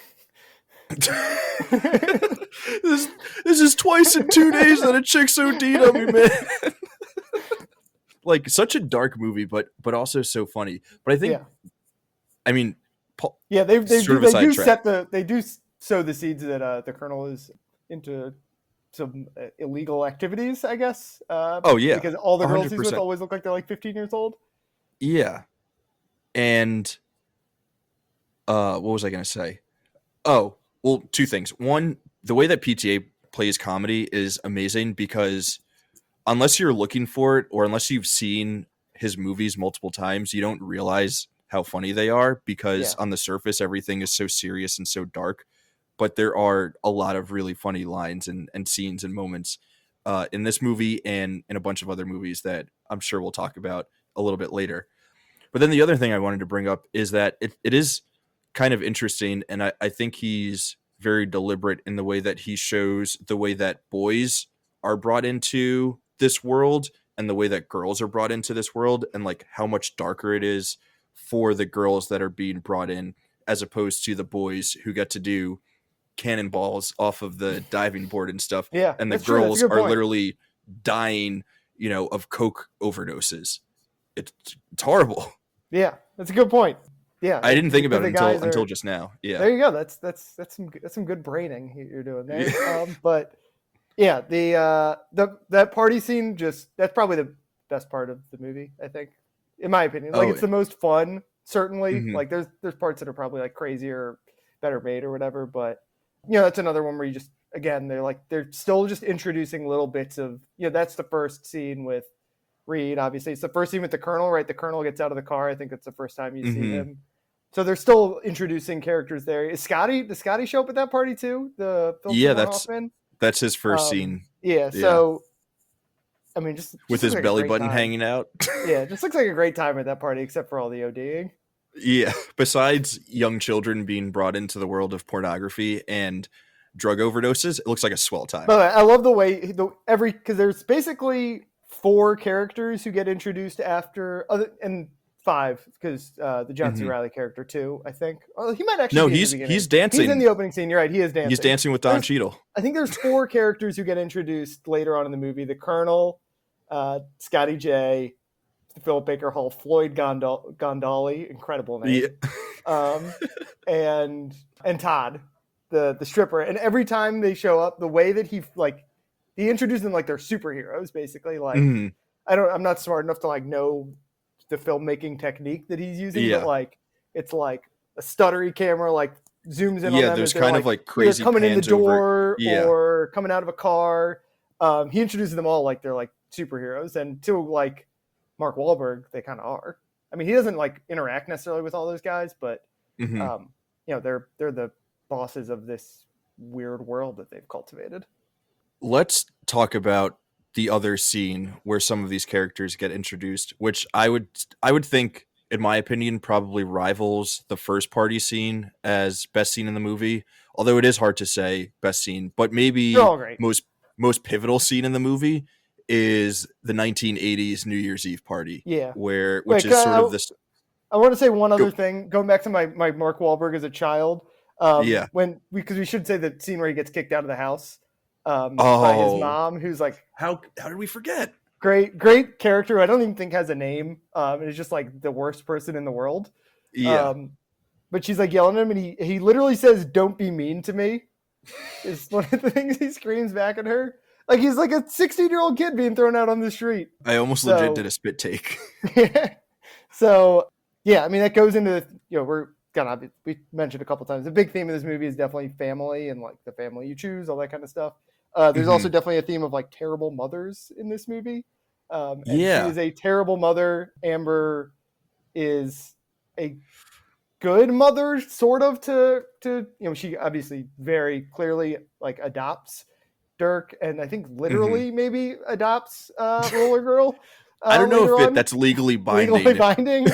this is twice in 2 days that a chick's OD'd on me, man. Like, such a dark movie, but also so funny. But I think, I mean, Paul, they do sow the seeds that the colonel is into some illegal activities, I guess. Because all the girls 100%. He's with always look like they're like 15 years old. Yeah. And what was I going to say? Oh, well, two things. One, the way that PTA plays comedy is amazing, because unless you're looking for it, or unless you've seen his movies multiple times, you don't realize how funny they are, because on the surface, everything is so serious and so dark. But there are a lot of really funny lines and scenes and moments in this movie and in a bunch of other movies that I'm sure we'll talk about a little bit later. But then the other thing I wanted to bring up is that it is kind of interesting, and I think he's very deliberate in the way that he shows the way that boys are brought into this world and the way that girls are brought into this world, and like how much darker it is for the girls that are being brought in as opposed to the boys who get to do cannonballs off of the diving board and stuff. Yeah, and the girls are literally dying, of coke overdoses. It's horrible. Yeah, that's a good point. Yeah, I didn't think about it until just now. Yeah, there you go. That's some good braining you're doing there. But yeah, that party scene, that's probably the best part of the movie, I think, in my opinion. Like, it's the most fun, certainly. Like, there's parts that are probably like crazier, better made or whatever. But that's another one where you just, again, they're still just introducing little bits of, that's the first scene with Reed. Obviously, it's the first scene with the colonel, right? The colonel gets out of the car. I think that's the first time you see him. So they're still introducing characters there. Does Scotty show up at that party too? That's his first scene. Yeah. So, I mean, just with his belly button hanging out. Yeah, just looks like a great time at that party, except for all the ODing. Yeah. Besides young children being brought into the world of pornography and drug overdoses, it looks like a swell time. But I love the way because there's basically 4 characters who get introduced after and 5 because the John C. Mhm. Riley character too, I think. Oh, he might actually No, be in the he's beginning. dancing. He's in the opening scene. You're right. He is dancing. He's dancing with Don Cheadle. I think there's 4 characters who get introduced later on in the movie: the Colonel, Scotty J, Philip Baker Hall, Floyd Gondoli, incredible name, and Todd, the stripper. And every time they show up, the way that he introduces them like they're superheroes, basically. Like Mhm. I'm not smart enough to like know the filmmaking technique that he's using, but like it's like a stuttery camera like zooms in on them. There's as they're, kind of like crazy coming in the pans over. door or coming out of a car. He introduces them all like they're like superheroes, and to like Mark Wahlberg, they kind of are. I mean, he doesn't like interact necessarily with all those guys, but Mhm. they're the bosses of this weird world that they've cultivated. Let's talk about the other scene where some of these characters get introduced, which I would think, in my opinion, probably rivals the first party scene as best scene in the movie. Although it is hard to say best scene, but They're maybe all great. most pivotal scene in the movie is the 1980s New Year's Eve party. Yeah. Which is sort of this. I want to say one other thing, going back to my Mark Wahlberg as a child. Because we should say the scene where he gets kicked out of the house by his mom, who's like, how did we forget? Great character who I don't even think has a name. And is just like the worst person in the world. Yeah. But she's like yelling at him, and he literally says, "Don't be mean to me." Is one of the things he screams back at her. Like he's like a 16-year-old kid being thrown out on the street. I almost legit did a spit take. So yeah, I mean that goes into we mentioned a couple times the big theme of this movie is definitely family and like the family you choose, all that kind of stuff. There's also definitely a theme of like terrible mothers in this movie. And she is a terrible mother. Amber is a good mother, sort of, to she obviously very clearly like adopts Dirk, and I think literally maybe adopts Roller Girl. I don't know if that's legally binding,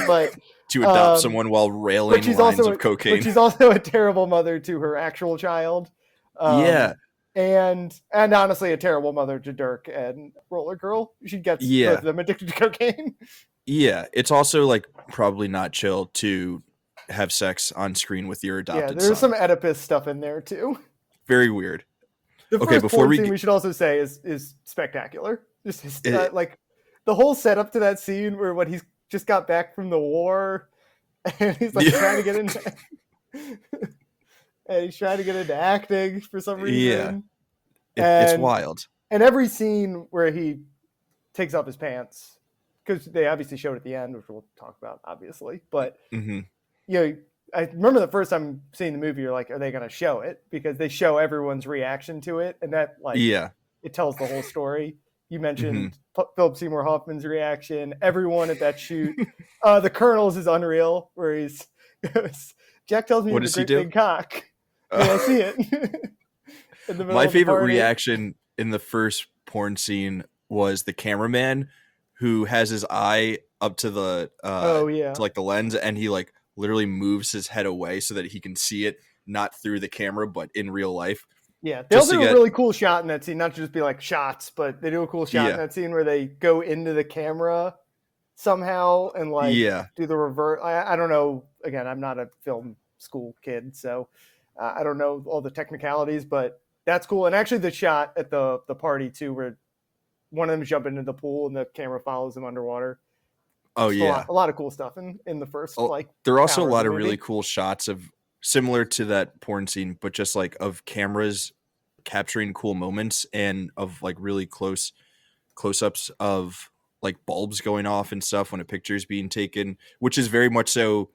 but to adopt someone while railing lines of cocaine. But she's also a terrible mother to her actual child. And honestly, a terrible mother to Dirk and Roller Girl. She gets both of them addicted to cocaine. Yeah, it's also like probably not chill to have sex on screen with your adopted son. Yeah, there's some Oedipus stuff in there too. Very weird. The first scene we should also say is spectacular. Just like the whole setup to that scene where when he's just got back from the war and he's like trying to get into and he's trying to get into acting for some reason. Yeah, it's wild. And every scene where he takes off his pants, because they obviously showed at the end, which we'll talk about obviously, but I remember the first time seeing the movie, you're like, are they going to show it? Because they show everyone's reaction to it. And that, it tells the whole story. You mentioned Philip Seymour Hoffman's reaction, everyone at that shoot. The Colonel's is unreal, where Jack tells me what he's a great big cock. I see it. My favorite reaction in the first porn scene was the cameraman who has his eye up to the, to like the lens, and he like literally moves his head away so that he can see it, not through the camera, but in real life. Yeah, they also do a really cool shot in that scene, not to just be like shots, but they do a cool shot in that scene where they go into the camera somehow and do the reverse. I don't know. Again, I'm not a film school kid, so I don't know all the technicalities, but that's cool. And actually the shot at the party too, where one of them jump into the pool and the camera follows them underwater. Oh, yeah. A lot of cool stuff in the first, there are also a lot of really cool shots of similar to that porn scene, but just like of cameras capturing cool moments and of like really close-ups of like bulbs going off and stuff when a picture is being taken, which is very much so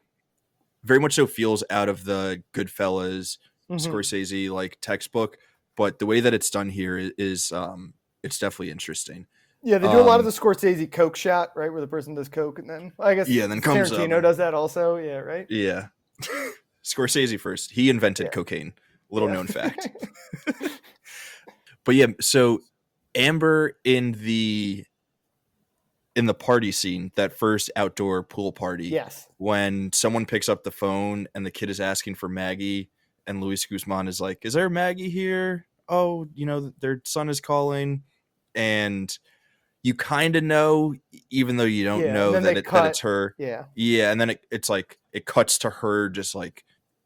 feels out of the Goodfellas, Scorsese like textbook. But the way that it's done here is it's definitely interesting. Yeah, they do a lot of the Scorsese Coke shot, right, where the person does Coke, and then I guess then comes Tarantino does that also. Yeah, right. Yeah, Scorsese first. He invented cocaine. Little known fact. But yeah, so Amber in the in the party scene, that first outdoor pool party, Yes. when someone picks up the phone and the kid is asking for Maggie, and Luis Guzman is like, "Is there Maggie here? Oh, their son is calling," and you kind of know, even though you don't Yeah, and know then they that cut. it's her. Yeah. Yeah, and then it's like it cuts to her just like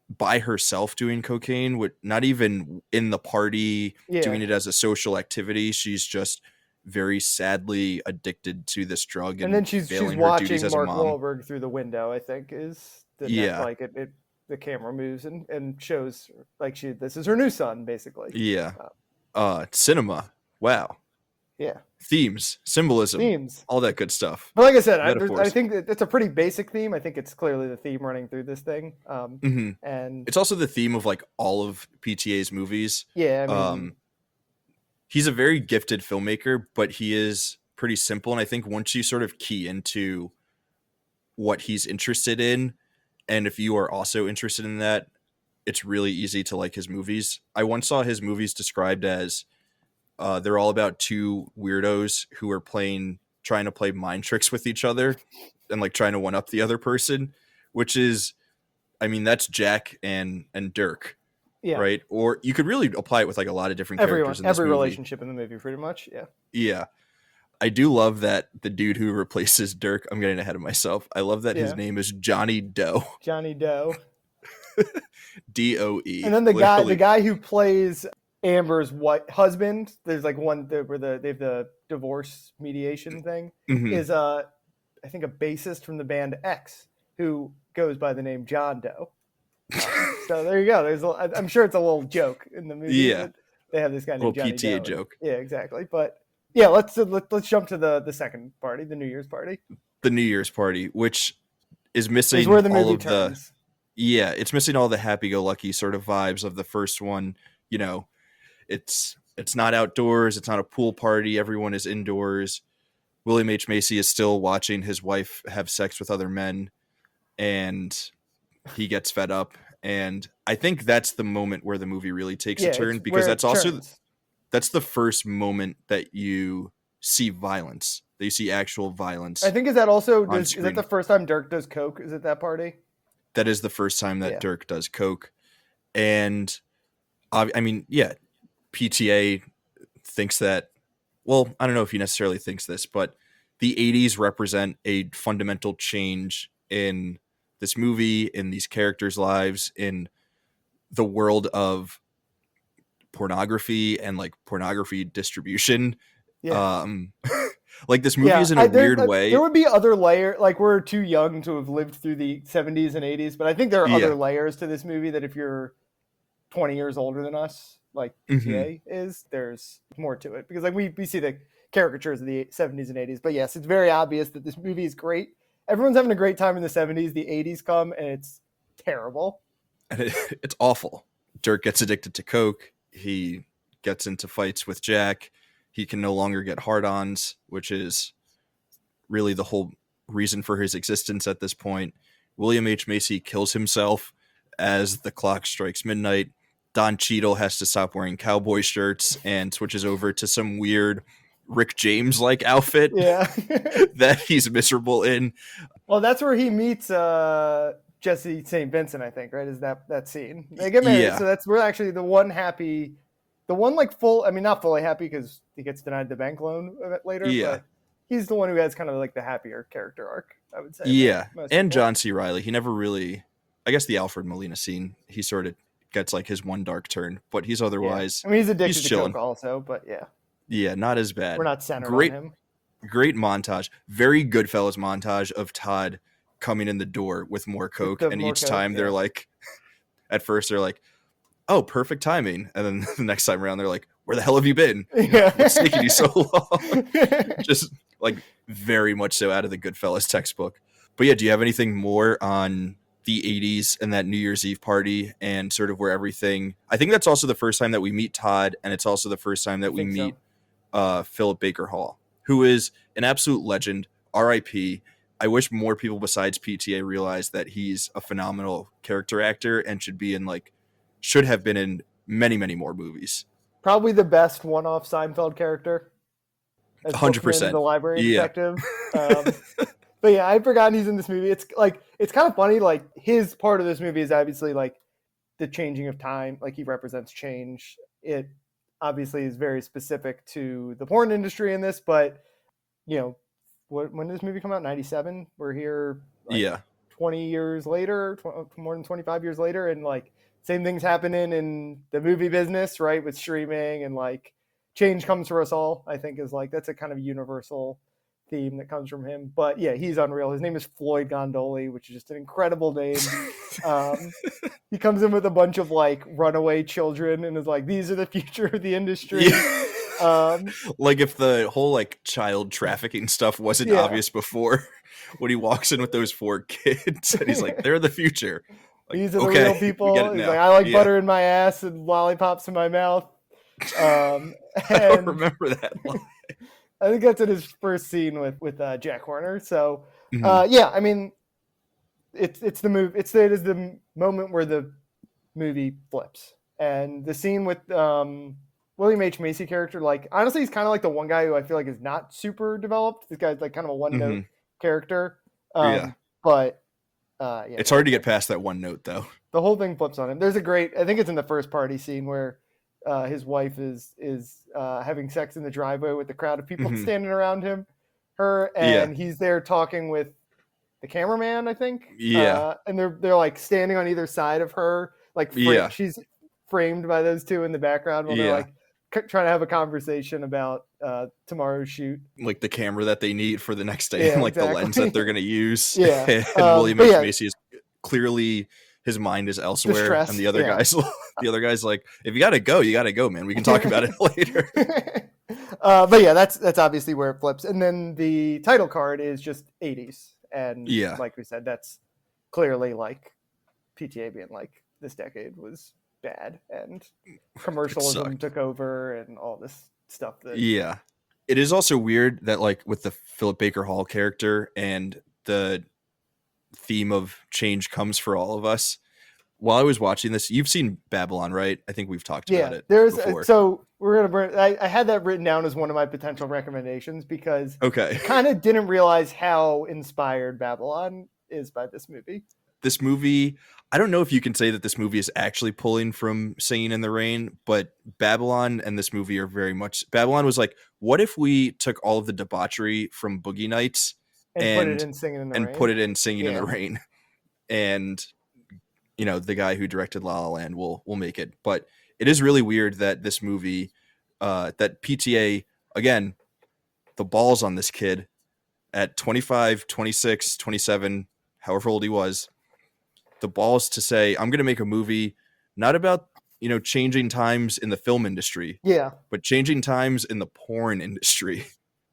by herself doing cocaine, with not even in the party Yeah. doing it as a social activity. She's just very sadly addicted to this drug And then and she's failing her duties watching as a Mark mom. Wahlberg through the window, I think, is the net, Yeah, like the camera moves and shows like this is her new son, basically. yeah. Uh, Cinema. Wow. yeah. Themes, symbolism, Themes. all that good stuff. But like I said, I Metaphors. think that it's a pretty basic theme. I think it's clearly the theme running through this thing. Hmm. And It's also the theme of like all of PTA's movies. yeah, I mean, He's a very gifted filmmaker, but he is pretty simple. And I think once you sort of key into what he's interested in, and if you are also interested in that, it's really easy to like his movies. I once saw his movies described as they're all about two weirdos who are trying to play mind tricks with each other and like trying to one up the other person, which is, I mean, that's Jack and Dirk, yeah, right? Or you could really apply it with like a lot of different characters in this every movie. relationship in the movie, pretty much. Yeah. Yeah. I do love that the dude who replaces Dirk, I'm getting ahead of myself. I love that his Yeah. name is Johnny Doe. Johnny Doe. DOE. And then the guy who plays Amber's husband, there's like one where they have the divorce mediation thing, is I think a bassist from the band X who goes by the name John Doe. So there you go. I'm sure it's a little joke in the movie. Yeah. They have this guy named Johnny PTA Doe. joke. Yeah, exactly. But yeah, let's jump to the second party, the New Year's party. The New Year's party, which is missing is where the movie all of turns. Yeah, it's missing all the happy-go-lucky sort of vibes of the first one. It's not outdoors. It's not a pool party. Everyone is indoors. William H. Macy is still watching his wife have sex with other men, and he gets fed up. And I think that's the moment where the movie really takes a turn, because that's the first moment that you see violence. That you see actual violence. I think is that the first time Dirk does coke? Is it that party? That is the first time that Dirk does coke. And I mean, yeah, PTA thinks that, well, I don't know if he necessarily thinks this, but the 80s represent a fundamental change in this movie, in these characters' lives, in the world of pornography and like pornography distribution. Yeah. Like this movie is in a weird way. There would be other layers. Like we're too young to have lived through the 70s and 80s, but I think there are other layers to this movie that if you're 20 years older than us, like PTA is, there's more to it. Because like we see the caricatures of the 70s and 80s, but yes, it's very obvious that this movie is great. Everyone's having a great time in the 70s. The 80s come and it's terrible. And it's awful. Dirk gets addicted to coke. He gets into fights with Jack. He can no longer get hard-ons, which is really the whole reason for his existence at this point. William H. Macy kills himself as the clock strikes midnight. Don Cheadle has to stop wearing cowboy shirts and switches over to some weird Rick James-like outfit that he's miserable in. Well, that's where he meets Jesse St. Vincent, I think, right? Is that scene? They get married, so we're actually the one like full, I mean, not fully happy because he gets denied the bank loan later, but he's the one who has kind of like the happier character arc, I would say. Yeah, and John C. Reilly, he never really, I guess the Alfred Molina scene, he sort of gets like his one dark turn, but he's otherwise, I mean, he's addicted to coke also, but yeah. Yeah, not as bad. We're not centered on him. Great montage. Very Goodfellas montage of Todd coming in the door with more coke, and each time they're like, at first they're like, oh, perfect timing. And then the next time around, they're like, where the hell have you been? What's taking you so long? Just like very much so out of the Goodfellas textbook. But yeah, do you have anything more on the 80s and that New Year's Eve party and sort of where everything, I think that's also the first time that we meet Todd, and it's also the first time that we meet Philip Baker Hall, who is an absolute legend. R.I.P. I wish more people besides PTA realized that he's a phenomenal character actor and should have been in many, many more movies. Probably the best one-off Seinfeld character. as Bookman, 100%. the library Yeah. detective. But yeah, I'd forgotten he's in this movie. It's like it's kind of funny. Like his part of this movie is obviously like the changing of time. Like he represents change. It obviously is very specific to the porn industry in this, but you know, when did this movie come out? 97. We're here like Yeah. 20 years later, more than 25 years later, and like same things happening in the movie business, right? With streaming and like change comes for us all. I think is like that's a kind of universal theme that comes from him. But yeah, he's unreal. His name is Floyd Gondoli, which is just an incredible name. He comes in with a bunch of like runaway children and is like, these are the future of the industry. Yeah. Like if the whole like child trafficking stuff wasn't obvious before, when he walks in with those 4 kids and he's like, they're the future. Like, these are the real people. He's like, I like butter in my ass and lollipops in my mouth. I don't remember that line. I think that's in his first scene with Jack Horner. So yeah, I mean, it's the move. It is the moment where the movie flips, and the scene with William H. Macy character. Like honestly, he's kind of like the one guy who I feel like is not super developed. This guy's like kind of a one note character. But yeah, it's hard to get past that one note though. The whole thing flips on him. There's a great. I think it's in the first party scene where his wife is having sex in the driveway with the crowd of people standing around her, and he's there talking with the cameraman, I think. And they're like standing on either side of her, like she's framed by those two in the background while they're like trying to have a conversation about tomorrow's shoot, like the camera that they need for the next day, and like the lens that they're going to use. And William H. Macy is clearly his mind is elsewhere, and the other guy's like, if you gotta go, man. We can talk about it later. But yeah, that's obviously where it flips, and then the title card is just 80s, and like we said, that's clearly like PTA being like this decade was bad, and commercialism took over, and all this stuff. It is also weird that like with the Philip Baker Hall character and the theme of change comes for all of us. While I was watching this, you've seen Babylon, right? I think we've talked about it before. So we're gonna bring. I had that written down as one of my potential recommendations because I kind of didn't realize how inspired Babylon is by this movie. This movie, I don't know if you can say that this movie is actually pulling from Singing in the Rain, but Babylon and this movie are very much. Babylon was like, what if we took all of the debauchery from Boogie Nights and put it in Singing in the Rain, and you know the guy who directed La La Land will make it. But it is really weird that this movie, that PTA, again, the balls on this kid at 25, 26, 27, however old he was, the balls to say, I'm going to make a movie not about changing times in the film industry, but changing times in the porn industry.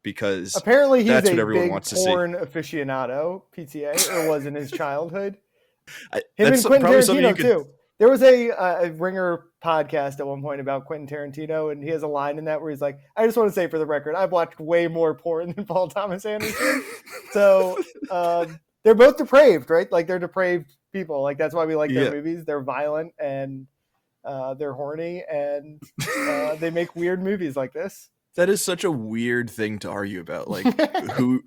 Because apparently he's that's a what everyone big wants to see. porn aficionado, PTA, or was in his childhood. Him and Quentin Tarantino too. There was a Ringer podcast at one point about Quentin Tarantino, and he has a line in that where he's like, I just want to say for the record, I've watched way more porn than Paul Thomas Anderson. So they're both depraved, right? Like they're depraved people. Like that's why we like their movies. They're violent and they're horny, and they make weird movies like this. That is such a weird thing to argue about. Like who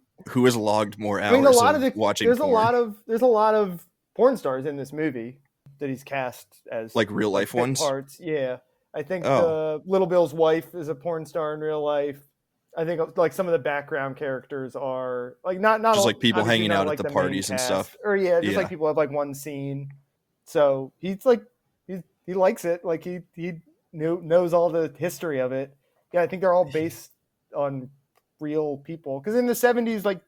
has logged more hours watching porn? There's a lot of porn stars in this movie that he's cast as like real life ones. Parts. Yeah. I think Little Bill's wife is a porn star in real life. I think like some of the background characters are like not just like people hanging out at the parties and stuff. Or like people have like one scene. So he's like he likes it. Like he knows all the history of it. Yeah, I think they're all based on real people. Because in the 70s, like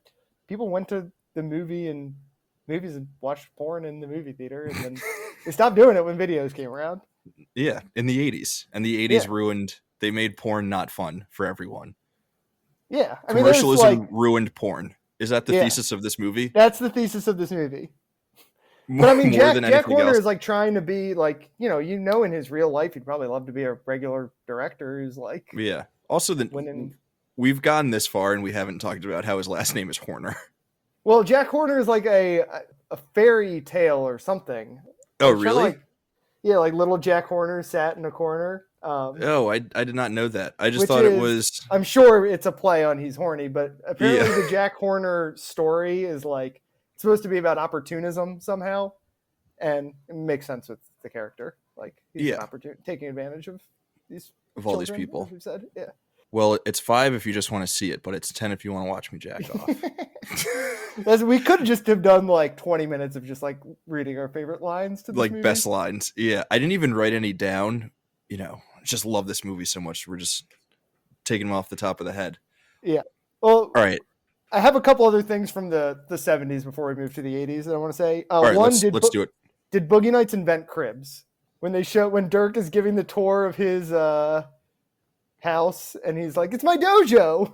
people went to the movies and watched porn in the movie theater, and then they stopped doing it when videos came around. Yeah, in the 80s. And the 80s ruined. They made porn not fun for everyone. Yeah, I mean, commercialism ruined porn. Is that the thesis of this movie? That's the thesis of this movie. But I mean, Jack Horner is like trying to be like, in his real life, he'd probably love to be a regular director who's like, Also, we've gotten this far and we haven't talked about how his last name is Horner. Well, Jack Horner is like a fairy tale or something. Oh, really? Like little Jack Horner sat in a corner. Um, I did not know that. I just which thought it is, was I'm sure it's a play on he's horny, but yeah. apparently the Jack Horner story is like supposed to be about opportunism somehow, and it makes sense with the character. Like he's an Yeah, opportunity taking advantage of these of all these children, as people. we said. Yeah. Well, it's 5 if you just want to see it, but it's 10 if you want to watch me jack off. We could just have done like 20 minutes of just like reading our favorite lines to this Like movie. best lines. Yeah, I didn't even write any down. Just love this movie so much. We're just taking them off the top of the head. Yeah. Well, All right. I have a couple other things from the 70s before we move to the 80s that I want to say. All right, One, let's do it. did Boogie Nights invent cribs? When Dirk is giving the tour of his house and he's like, "It's my dojo."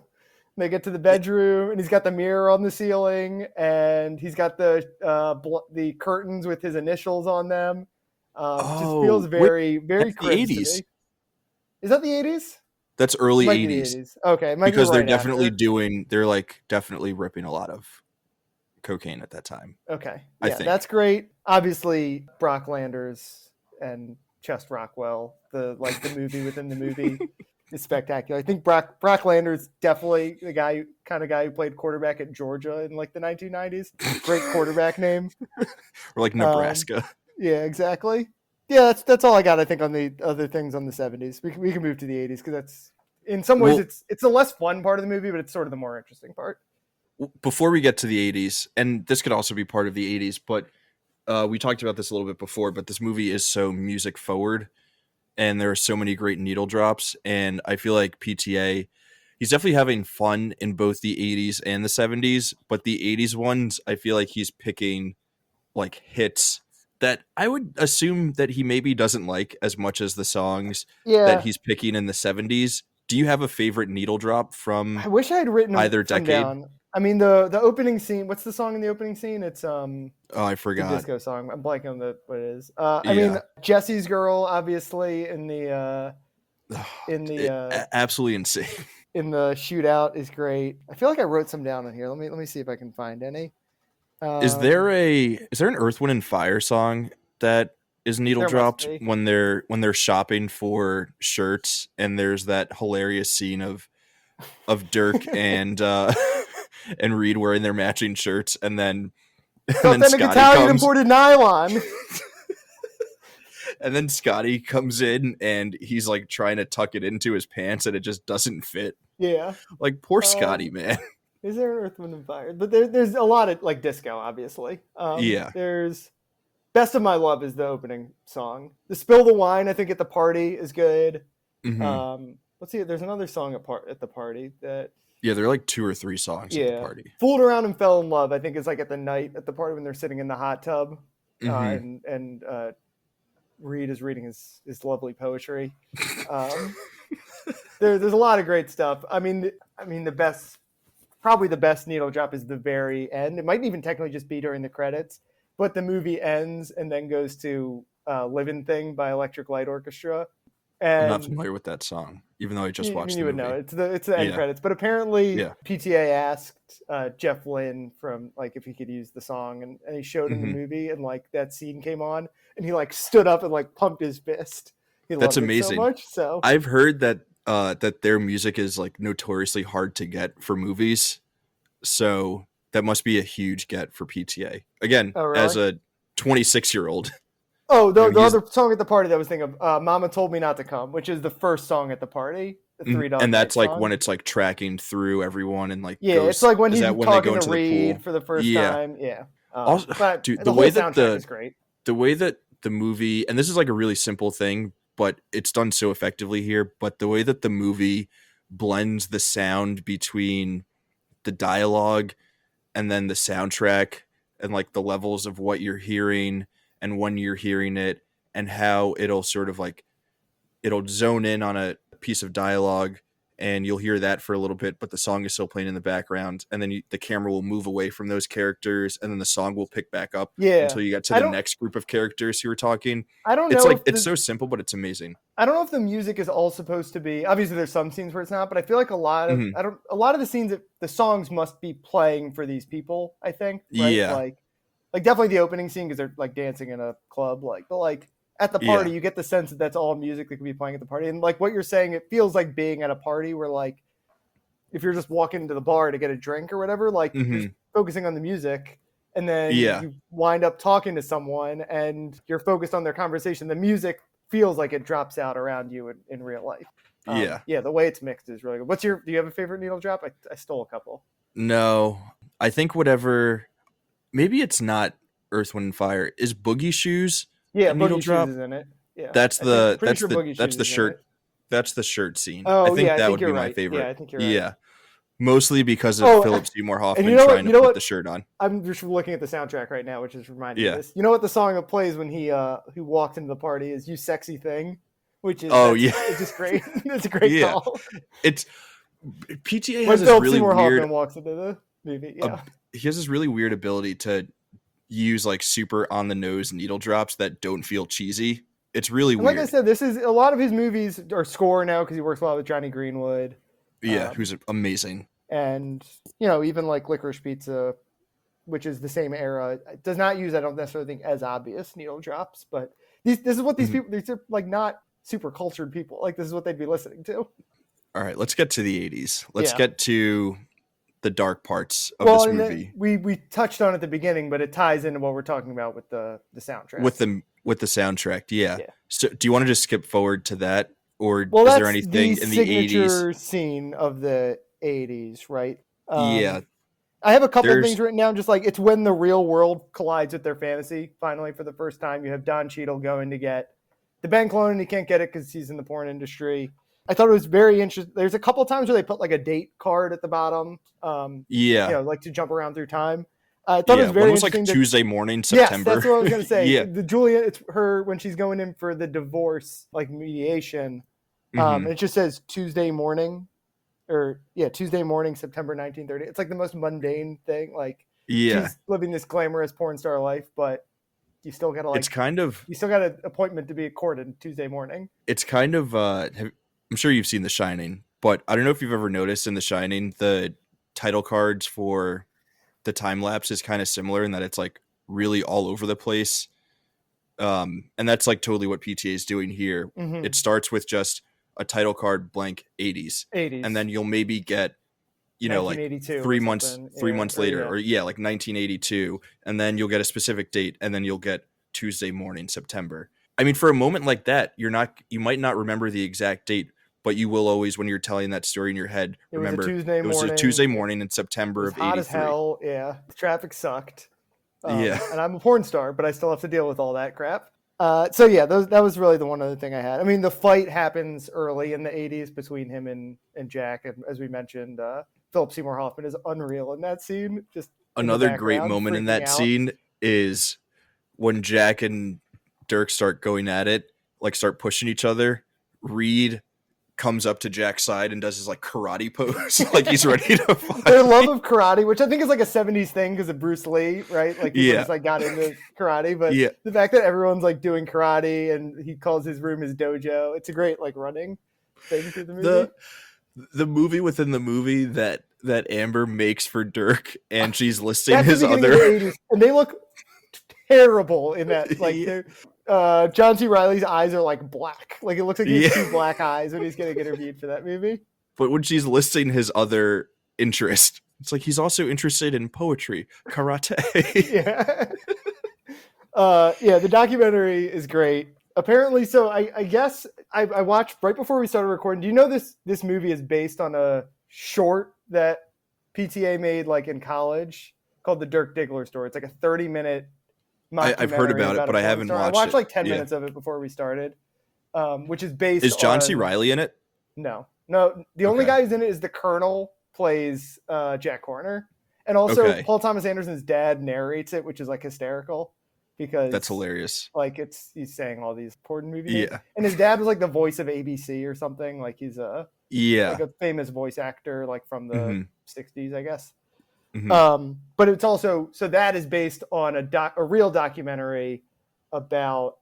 And they get to the bedroom and he's got the mirror on the ceiling and he's got the curtains with his initials on them. Just feels very, very that's the cribs to 80s. me. Is that the 80s? That's early Might be 80s. the 80s. Okay, it might Because be they're right definitely after. they're like definitely ripping a lot of cocaine at that time. Okay, I yeah, think. that's great. Obviously, Brock Landers and Chest Rockwell, the movie within the movie, is spectacular. I think Brock Landers definitely the kind of guy who played quarterback at Georgia in like the 1990s. Great quarterback name. Or like Nebraska. Yeah, exactly. Yeah, that's all I got. I think on the other things on the 70s. We can move to the 80s because that's in some ways Well, it's the less fun part of the movie, but it's sort of the more interesting part. before we get to the 80s, and this could also be part of the 80s, but we talked about this a little bit before, but this movie is so music forward and there are so many great needle drops. And I feel like PTA, he's definitely having fun in both the 80s and the 70s, but the 80s ones, I feel like he's picking like hits that I would assume that he maybe doesn't like as much as the songs that Yeah, he's picking in the 70s. Do you have a favorite needle drop I from wish I had written either some decade? down. I mean, the opening scene. What's the song in the opening scene? It's Oh, I the forgot. disco song. I'm blanking on what it is. I mean, Yeah. Jesse's Girl, obviously in Absolutely insane. the shootout is great. I feel like I wrote some down on here. Let me see if I can find any. Is there an Earth, Wind and Fire song that is needle There must dropped be. when they're shopping for shirts and there's that hilarious scene of Dirk and and Reed wearing their matching shirts It's and then authentic Scotty Italian comes imported nylon. and then Scotty comes in and he's like trying to tuck it into his pants and it just doesn't fit. Yeah. Like poor Scotty, man. Is there an Earth, Wind, and Fire? But there's a lot of like disco, obviously. Yeah. There's Best of My Love is the opening song. The Spill the Wine, I think, at the party is good. Hmm. Let's see. There's another song at the party that Yeah, there are like 2 or 3 songs at the yeah, party. Fooled Around and Fell in Love. I think is like at the night at the party when they're sitting in the hot tub, Hmm. and Reed is reading his lovely poetry. Um, there's a lot of great stuff. I mean probably the best needle drop is the very end. It might even technically just be during the credits, but the movie ends and then goes to "Living Thing" by Electric Light Orchestra. I'm not And familiar with that song, even though I just I mean, watched you the would know movie. it's the end Yeah. credits. But apparently, Yeah. PTA asked Jeff Lynne from like if he could use the song, and he showed him the Hmm. movie, and like that scene came on, and he like stood up and like pumped his fist. He That's loved it so amazing. much. So I've heard that their music is like notoriously hard to get for movies. So that must be a huge get for PTA. Again, oh as really? a 26-year-old, Oh, the he's other song at the party that I was thinking of, "Mama Told Me Not to Come," which is the first song at the party, the Three Dog and Night that's like song. when it's like tracking through everyone and like Yeah, it's goes. like when Is he's that when they talking go to into the Reed pool? for the first Yeah. time. Yeah, Also, but dude, the whole soundtrack is great. the way that the movie, and this is like a really simple thing, but it's done so effectively here. But the way that the movie blends the sound between the dialogue and then the soundtrack and like the levels of what you're hearing and when you're hearing it and how it'll sort of like it'll zone in on a piece of dialogue and you'll hear that for a little bit but the song is still playing in the background and then the camera will move away from those characters and then the song will pick back up Yeah, until you get to I the don't next group of characters who are talking. I don't It's know like if it's so simple but it's amazing. I don't know if the music is all supposed to be. Obviously, there's some scenes where it's not, but I feel like Hmm. a lot of the scenes that the songs must be playing for these people. I think right, Yeah. like definitely the opening scene because they're like dancing in a club, like but like at the Yeah. party, you get the sense that that's all music that could be playing at the party. And like what you're saying, it feels like being at a party where like if you're just walking into the bar to get a drink or whatever, like you're focusing on the music, and then you wind up talking to someone and you're focused on their conversation. The music feels like it drops out around you in real life. Yeah, the way it's mixed is really good. Do you have a favorite needle drop? I stole a couple. No, I think whatever. Maybe it's not Earth, Wind, and Fire. Is Boogie Shoes a needle Boogie drop? Shoes is in it. Yeah, That's the Boogie shirt. That's the shirt scene. Oh, I think yeah, that I think would be you're my right. favorite. Yeah, I think you're right. Yeah, mostly because of Philip Seymour Hoffman trying to put the shirt on. I'm just looking at the soundtrack right now, which is reminding me of this. You know what the song that plays when he walked into the party is "You Sexy Thing," which is it's just great. It's a great call. It's PTA when has this Philip really Seymour weird. Hoffman walks into the movie. Yeah, he has this really weird ability to use like super on the nose needle drops that don't feel cheesy. It's really weird. Like I said, this is a lot of his movies are score now because he works a lot with Johnny Greenwood. Yeah, who's amazing. And even like Licorice Pizza, which is the same era, does not use, I don't necessarily think, as obvious needle drops. But this is what these people, these are like not super cultured people. Like this is what they'd be listening to. All right, let's get to the 80s. Let's get to the dark parts of this movie. We touched on it at the beginning, but it ties into what we're talking about with the soundtrack. With the soundtrack, yeah. So do you want to just skip forward to that? Or is there anything in the 80s? Signature scene of the 80s, right? Yeah. I have a couple of things written down, just like it's when the real world collides with their fantasy. Finally, for the first time, you have Don Cheadle going to get the bank loan, and he can't get it because he's in the porn industry. I thought it was very interesting. There's a couple of times where they put like a date card at the bottom. Like to jump around through time. I thought it was very interesting. Like Tuesday morning, September. Yes, that's what I was going to say. The Julia, it's her when she's going in for the divorce, like mediation. And it just says Tuesday morning, Tuesday morning, September 1930. It's like the most mundane thing. Like she's living this glamorous porn star life, but you still got to you still got an appointment to be courted Tuesday morning. It's kind of I'm sure you've seen The Shining, but I don't know if you've ever noticed in The Shining the title cards for the time lapse is kind of similar in that it's like really all over the place. And that's like totally what PTA is doing here. It starts with just a title card blank 80s. And then you'll maybe get, like 3 months later, or like 1982. And then you'll get a specific date, and then you'll get Tuesday morning, September. I mean, for a moment like that, you might not remember the exact date, but you will always, when you're telling that story in your head, remember it was a Tuesday morning in September of 83. Hot as hell, yeah. The traffic sucked. And I'm a porn star, but I still have to deal with all that crap. That was really the one other thing I had. I mean, the fight happens early in the 80s between him and Jack. And as we mentioned, Philip Seymour Hoffman is unreal in that scene. Just another great moment in that scene is when Jack and Dirk start going at it, like start pushing each other. Reed comes up to Jack's side and does his like karate pose, like he's ready to fight. Their love of karate, which I think is like a 70s thing because of Bruce Lee, right? Like people just like got into karate, but the fact that everyone's like doing karate and he calls his room his dojo, it's a great like running thing through the movie. The movie within the movie that Amber makes for Dirk, and she's listing his other, 80s, and they look terrible in that. Like John C. Reilly's eyes are like black. Like it looks like he has two black eyes when he's getting interviewed for that movie. But when she's listing his other interest, it's like he's also interested in poetry, karate. The documentary is great. Apparently, so I guess I watched right before we started recording. Do you know this movie is based on a short that PTA made like in college called The Dirk Diggler Story? It's like a 30-minute I've heard about it, but I haven't watched it. I watched like 10 minutes of it before we started, which is based Is John C. Reilly in it? No. The only guy who's in it is the Colonel, plays Jack Horner. And also Paul Thomas Anderson's dad narrates it, which is like hysterical. Because that's hilarious. Like he's saying all these porn movies. Yeah. And his dad was like the voice of ABC or something. Like he's like a famous voice actor, like from the 60s, I guess. But it's also, so that is based on a real documentary about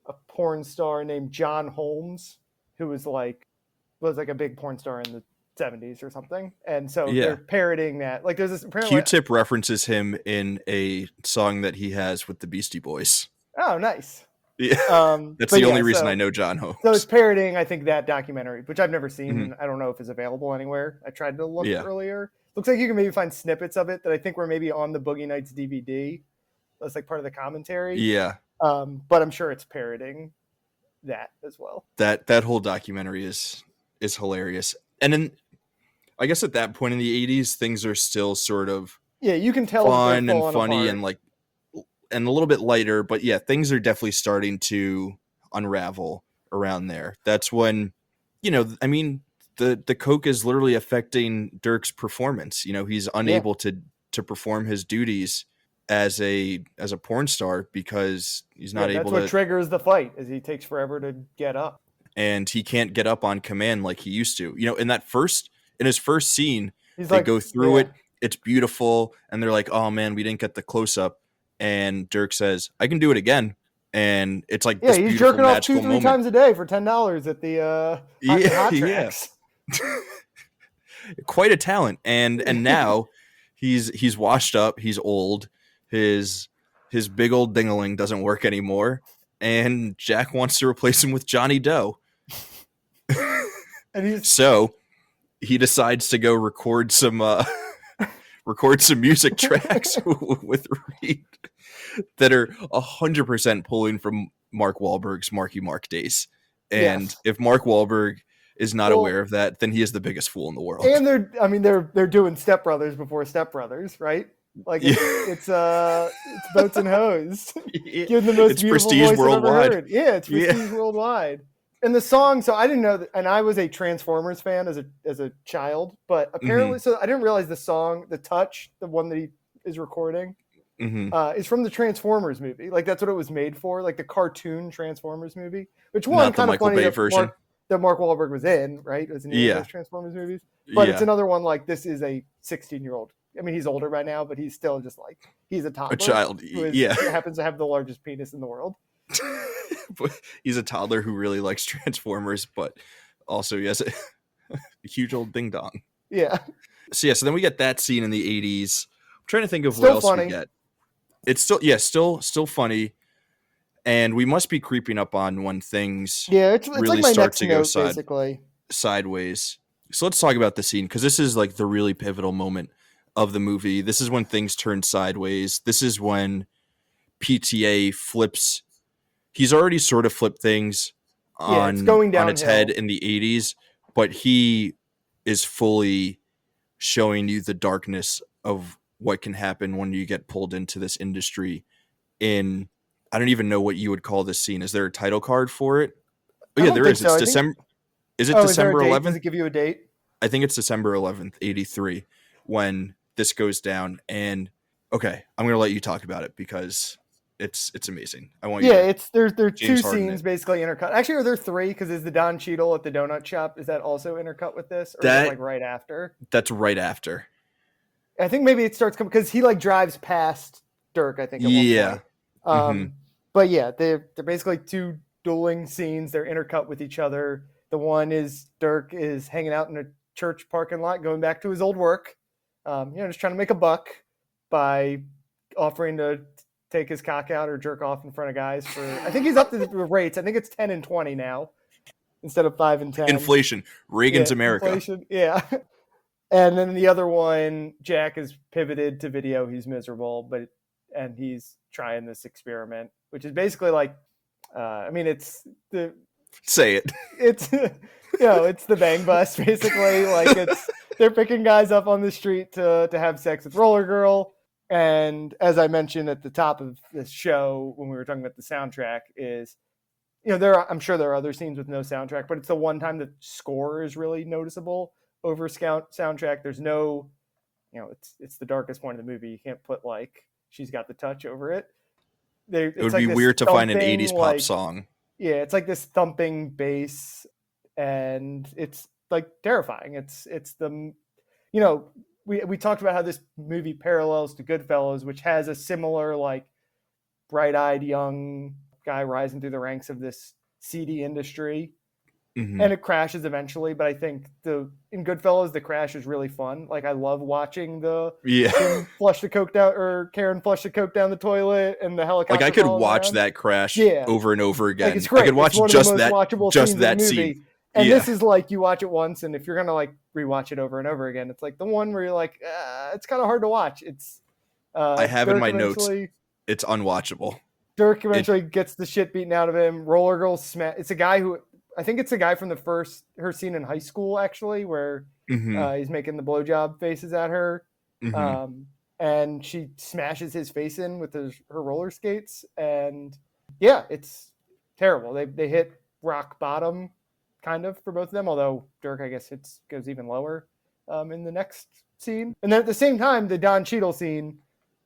a porn star named John Holmes, who was like a big porn star in the 70s or something. And so they're parroting that. Like there's this apparently Q-Tip references him in a song that he has with the Beastie Boys. Oh, nice. Yeah. That's But the yeah, only reason I know John so it's Holmes. parroting, I think, that documentary, which I've never seen, Mhm. and I don't know if it's available anywhere. I tried to look Yeah. earlier. Looks like you can maybe find snippets of it that I think were maybe on the Boogie Nights DVD. That's like part of the commentary. Yeah. But I'm sure it's parroting that as well. That whole documentary is hilarious. And then I guess at that point in the 80s, things are still sort of Yeah, you can tell that they're fun and falling funny apart. and like and a little bit lighter, but yeah, things are definitely starting to unravel around there. That's when, I mean, the coke is literally affecting Dirk's performance. He's Yeah, unable to perform his duties as a porn star because he's yeah, not that's able what to, triggers the fight. Is he takes forever to get up. and he can't get up on command like he used to. In his first scene, He's they like, go through yeah, it. It's beautiful, and they're like, "Oh man, we didn't get the close up." And Dirk says, "I can do it again." And it's like yeah, this he's beautiful jerking off magical 2-3 moment. times a day for $10 at the Yeah, hot yeah. tracks. Quite a talent. And now he's washed up, he's old, his big old dingaling doesn't work anymore, and Jack wants to replace him with Johnny Doe. And he's So he decides to go record some music tracks with Reed that are 100% pulling from Mark Wahlberg's Marky Mark days. And yes. if Mark Wahlberg is not Well, aware of that, then he is the biggest fool in the world. and they're doing Step Brothers before Step Brothers, right? Like Yeah. it's Boats and Hose. Give the most It's beautiful prestige voice I've ever worldwide. heard. Yeah, it's Yeah. prestige worldwide. And the song, so I didn't know that, and I was a Transformers fan as a child, but apparently, so I didn't realize the song, The Touch, the one that he is recording, Mm-hmm. is from the Transformers movie. Like that's what it was made for, like the cartoon Transformers movie. Which one Not the kind of Michael funny Bay version. that Mark Wahlberg was in, right? Was in either of Yeah. those Transformers movies. But it's Yeah. another one like this is a 16-year-old. I mean, he's older by now, but he's still just like he's a toddler A child. who Yeah. happens to have the largest penis in the world. He's a toddler who really likes Transformers, but also he has a huge old ding dong. Yeah. So then we get that scene in the 80s. I'm trying to think of Still what else funny. we get. It's still funny. And we must be creeping up on when things It's really like my start next to go note, basically. sideways. So let's talk about the scene, because this is like the really pivotal moment of the movie. This is when things turn sideways. This is when PTA flips. He's already sort of flipped things It's going on its head downhill. in the 80s, but he is fully showing you the darkness of what can happen when you get pulled into this industry. I don't even know what you would call this scene. Is there a title card for it? Oh yeah, there is. It's December. Is it Is there December a date? 11th? Does it give you a date? I think it's December 11th, 83, when this goes down. And okay, I'm going to let you talk about it because it's amazing. I want you to There are two James Harden scenes it. basically intercut. Actually, are there three? Because is the Don Cheadle at the donut shop, is that also intercut with this? Or is it like right after? That's right after. I think maybe it starts coming because he like drives past Dirk, I think, at one point. But yeah, they're basically two dueling scenes. They're intercut with each other. The one is Dirk is hanging out in a church parking lot, going back to his old work. Just trying to make a buck by offering to take his cock out or jerk off in front of guys for. I think he's up to the rates. I think it's 10 and 20 now instead of 5 and 10. Inflation. Reagan's America. Inflation. Yeah. And then the other one, Jack is pivoted to video. He's miserable, and he's trying this experiment, which is basically like, it's the say it. It's it's the bang bus basically. Like they're picking guys up on the street to have sex with Roller Girl. And as I mentioned at the top of this show when we were talking about the soundtrack, is I'm sure there are other scenes with no soundtrack, but it's the one time the score is really noticeable over soundtrack. There's no, it's the darkest point of the movie. You can't put like She's Got the Touch over it. It would be weird to find an 80s pop song. Yeah, it's like this thumping bass, and it's like terrifying. It's the, we talked about how this movie parallels to Goodfellas, which has a similar like bright-eyed young guy rising through the ranks of this seedy industry. Mm-hmm. and it crashes eventually. But I think in Goodfellas, the crash is really fun. Like I love watching Yeah. him flush the coke down, or Karen flush the coke down the toilet, and the Like I helicopter could falling watch around. that crash Yeah, over and over like it's again. I could great. It's watch one of the most watchable just scenes in the that scene. movie. And Yeah. this is like you watch it once, and if you're gonna like rewatch it over and over again, it's like the one where you're like, it's kind of hard to watch. It's I have in Dirk my notes, eventually. it's unwatchable. Dirk It eventually gets the shit beaten out of him. Roller Girl smash. It's a guy who I think it's a guy from her scene in high school actually, where mm-hmm, he's making the blowjob faces at her, mm-hmm. um, and she smashes his face in with her roller skates, and yeah, it's terrible. They hit rock bottom, kind of for both of them. Although Dirk, I guess, goes even lower in the next scene, and then at the same time, the Don Cheadle scene.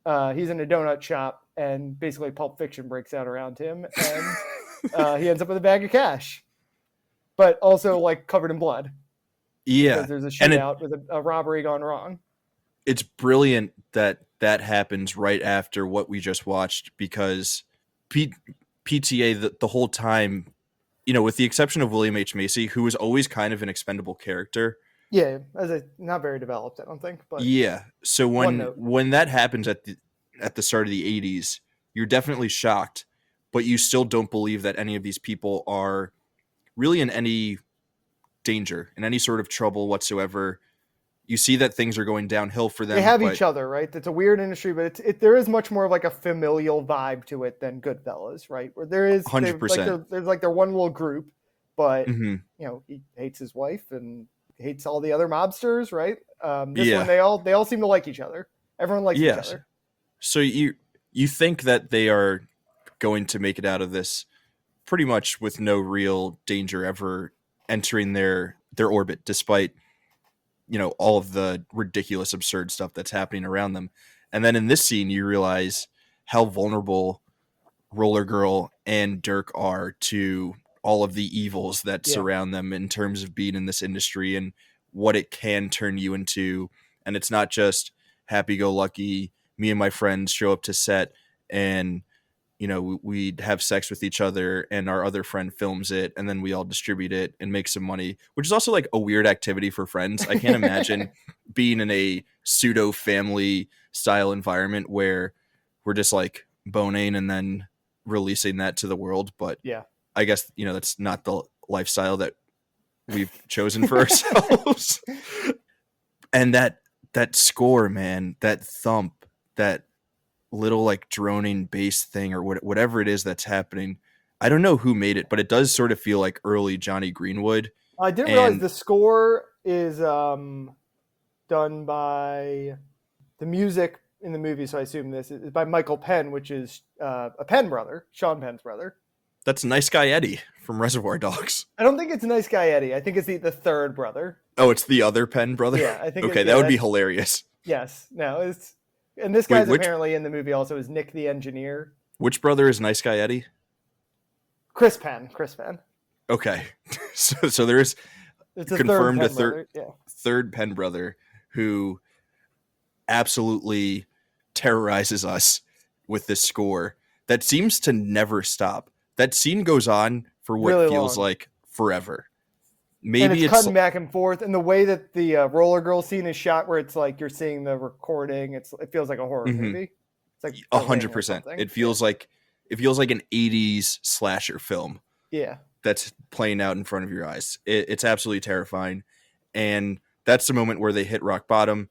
He's in a donut shop, and basically Pulp Fiction breaks out around him, and he ends up with a bag of cash, but also like covered in blood Yeah. because there's a And shootout with a robbery gone wrong. it's brilliant that happens right after what we just watched, because PTA the whole time, with the exception of William H. Macy, who was always kind of an expendable character. Yeah, not very developed, I don't think. But Yeah. So one note. when that happens at the start of the 80s, you're definitely shocked, but you still don't believe that any of these people are really in any danger, in any sort of trouble whatsoever. You see that things are going downhill for them. They have but each other, right? It's a weird industry, but there is much more of like a familial vibe to it than Goodfellas, right? Where there is 100%. there's like their one little group, but Mm-hmm. he hates his wife and hates all the other mobsters, right? This Yeah. one they all seem to like each other. Everyone likes each Yes. other. So you think that they are going to make it out of this pretty much with no real danger ever entering their orbit, despite all of the ridiculous, absurd stuff that's happening around them. And then in this scene, you realize how vulnerable Roller Girl and Dirk are to all of the evils that surround them in terms of being in this industry and what it can turn you into. And it's not just happy-go-lucky, me and my friends show up to set and we'd have sex with each other and our other friend films it and then we all distribute it and make some money, which is also like a weird activity for friends. I can't imagine being in a pseudo family style environment where we're just like boning and then releasing that to the world. But Yeah. I guess, that's not the lifestyle that we've chosen for ourselves. And that score, man, that thump, that little like droning bass thing or whatever it is that's happening. I don't know who made it, but it does sort of feel like early Johnny Greenwood. I didn't realize the score is done by the music in the movie, so I assume this is by Michael Penn, which is a Penn brother, Sean Penn's brother. That's Nice Guy Eddie from Reservoir Dogs. I don't think it's Nice Guy Eddie. I think it's the third brother. Oh, it's the other Penn brother? Yeah, I think. Okay, that would be hilarious. Yes. No, it's... And this guy's apparently in the movie also is Nick the engineer. Which brother is Nice Guy Eddie? Chris Penn. Okay. So there is confirmed third Penn brother who absolutely terrorizes us with this score that seems to never stop. That scene goes on for what really feels long. Like forever. Maybe and it's cutting back and forth, and the way that the Roller Girl scene is shot, where it's like you're seeing the recording, it feels like a horror movie. It's like 100%. It feels like an '80s slasher film. Yeah, that's playing out in front of your eyes. It's absolutely terrifying, and that's the moment where they hit rock bottom.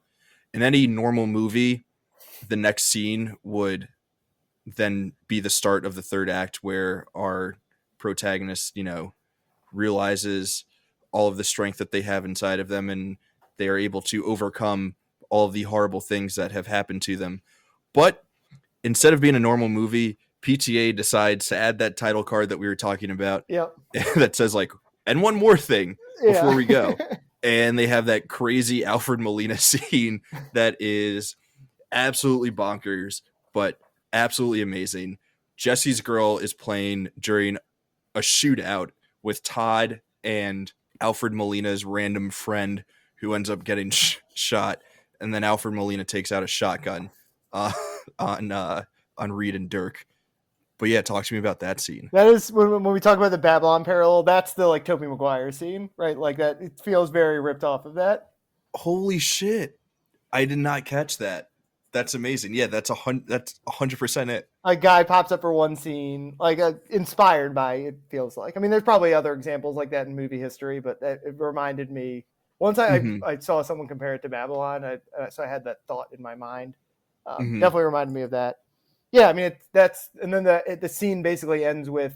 In any normal movie, the next scene would then be the start of the third act, where our protagonist, realizes all of the strength that they have inside of them, and they are able to overcome all of the horrible things that have happened to them. But instead of being a normal movie, PTA decides to add that title card that we were talking about. Yep. That says like, and one more thing before we go. And they have that crazy Alfred Molina scene that is absolutely bonkers, but absolutely amazing. Jesse's girl is playing during a shootout with Todd and Alfred Molina's random friend who ends up getting shot. And then Alfred Molina takes out a shotgun on Reed and Dirk. But yeah, talk to me about that scene. That is when we talk about the Babylon parallel. That's the like Tobey Maguire scene, right? Like that. It feels very ripped off of that. Holy shit. I did not catch that. That's amazing. Yeah, that's 100% it. A guy pops up for one scene, like inspired by it feels like. I mean, there's probably other examples like that in movie history, but it reminded me. Once Mm-hmm. I saw someone compare it to Babylon, so I had that thought in my mind. Mm-hmm. Definitely reminded me of that. Yeah, I mean and then the scene basically ends with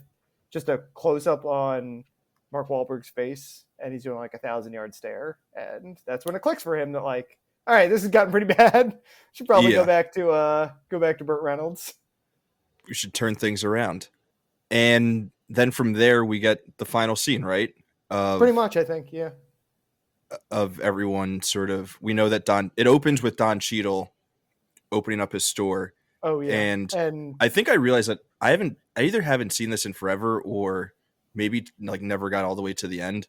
just a close up on Mark Wahlberg's face, and he's doing like 1,000-yard stare, and that's when it clicks for him that like, all right, this has gotten pretty bad. Should probably Yeah, go back to Burt Reynolds. we should turn things around. And then from there, we get the final scene, right? Pretty Of much, I think. Yeah. everyone sort of. We know that Don. It opens with Don Cheadle opening up his store, Oh yeah, and and I think I realized that I either haven't seen this in forever or maybe like never got all the way to the end.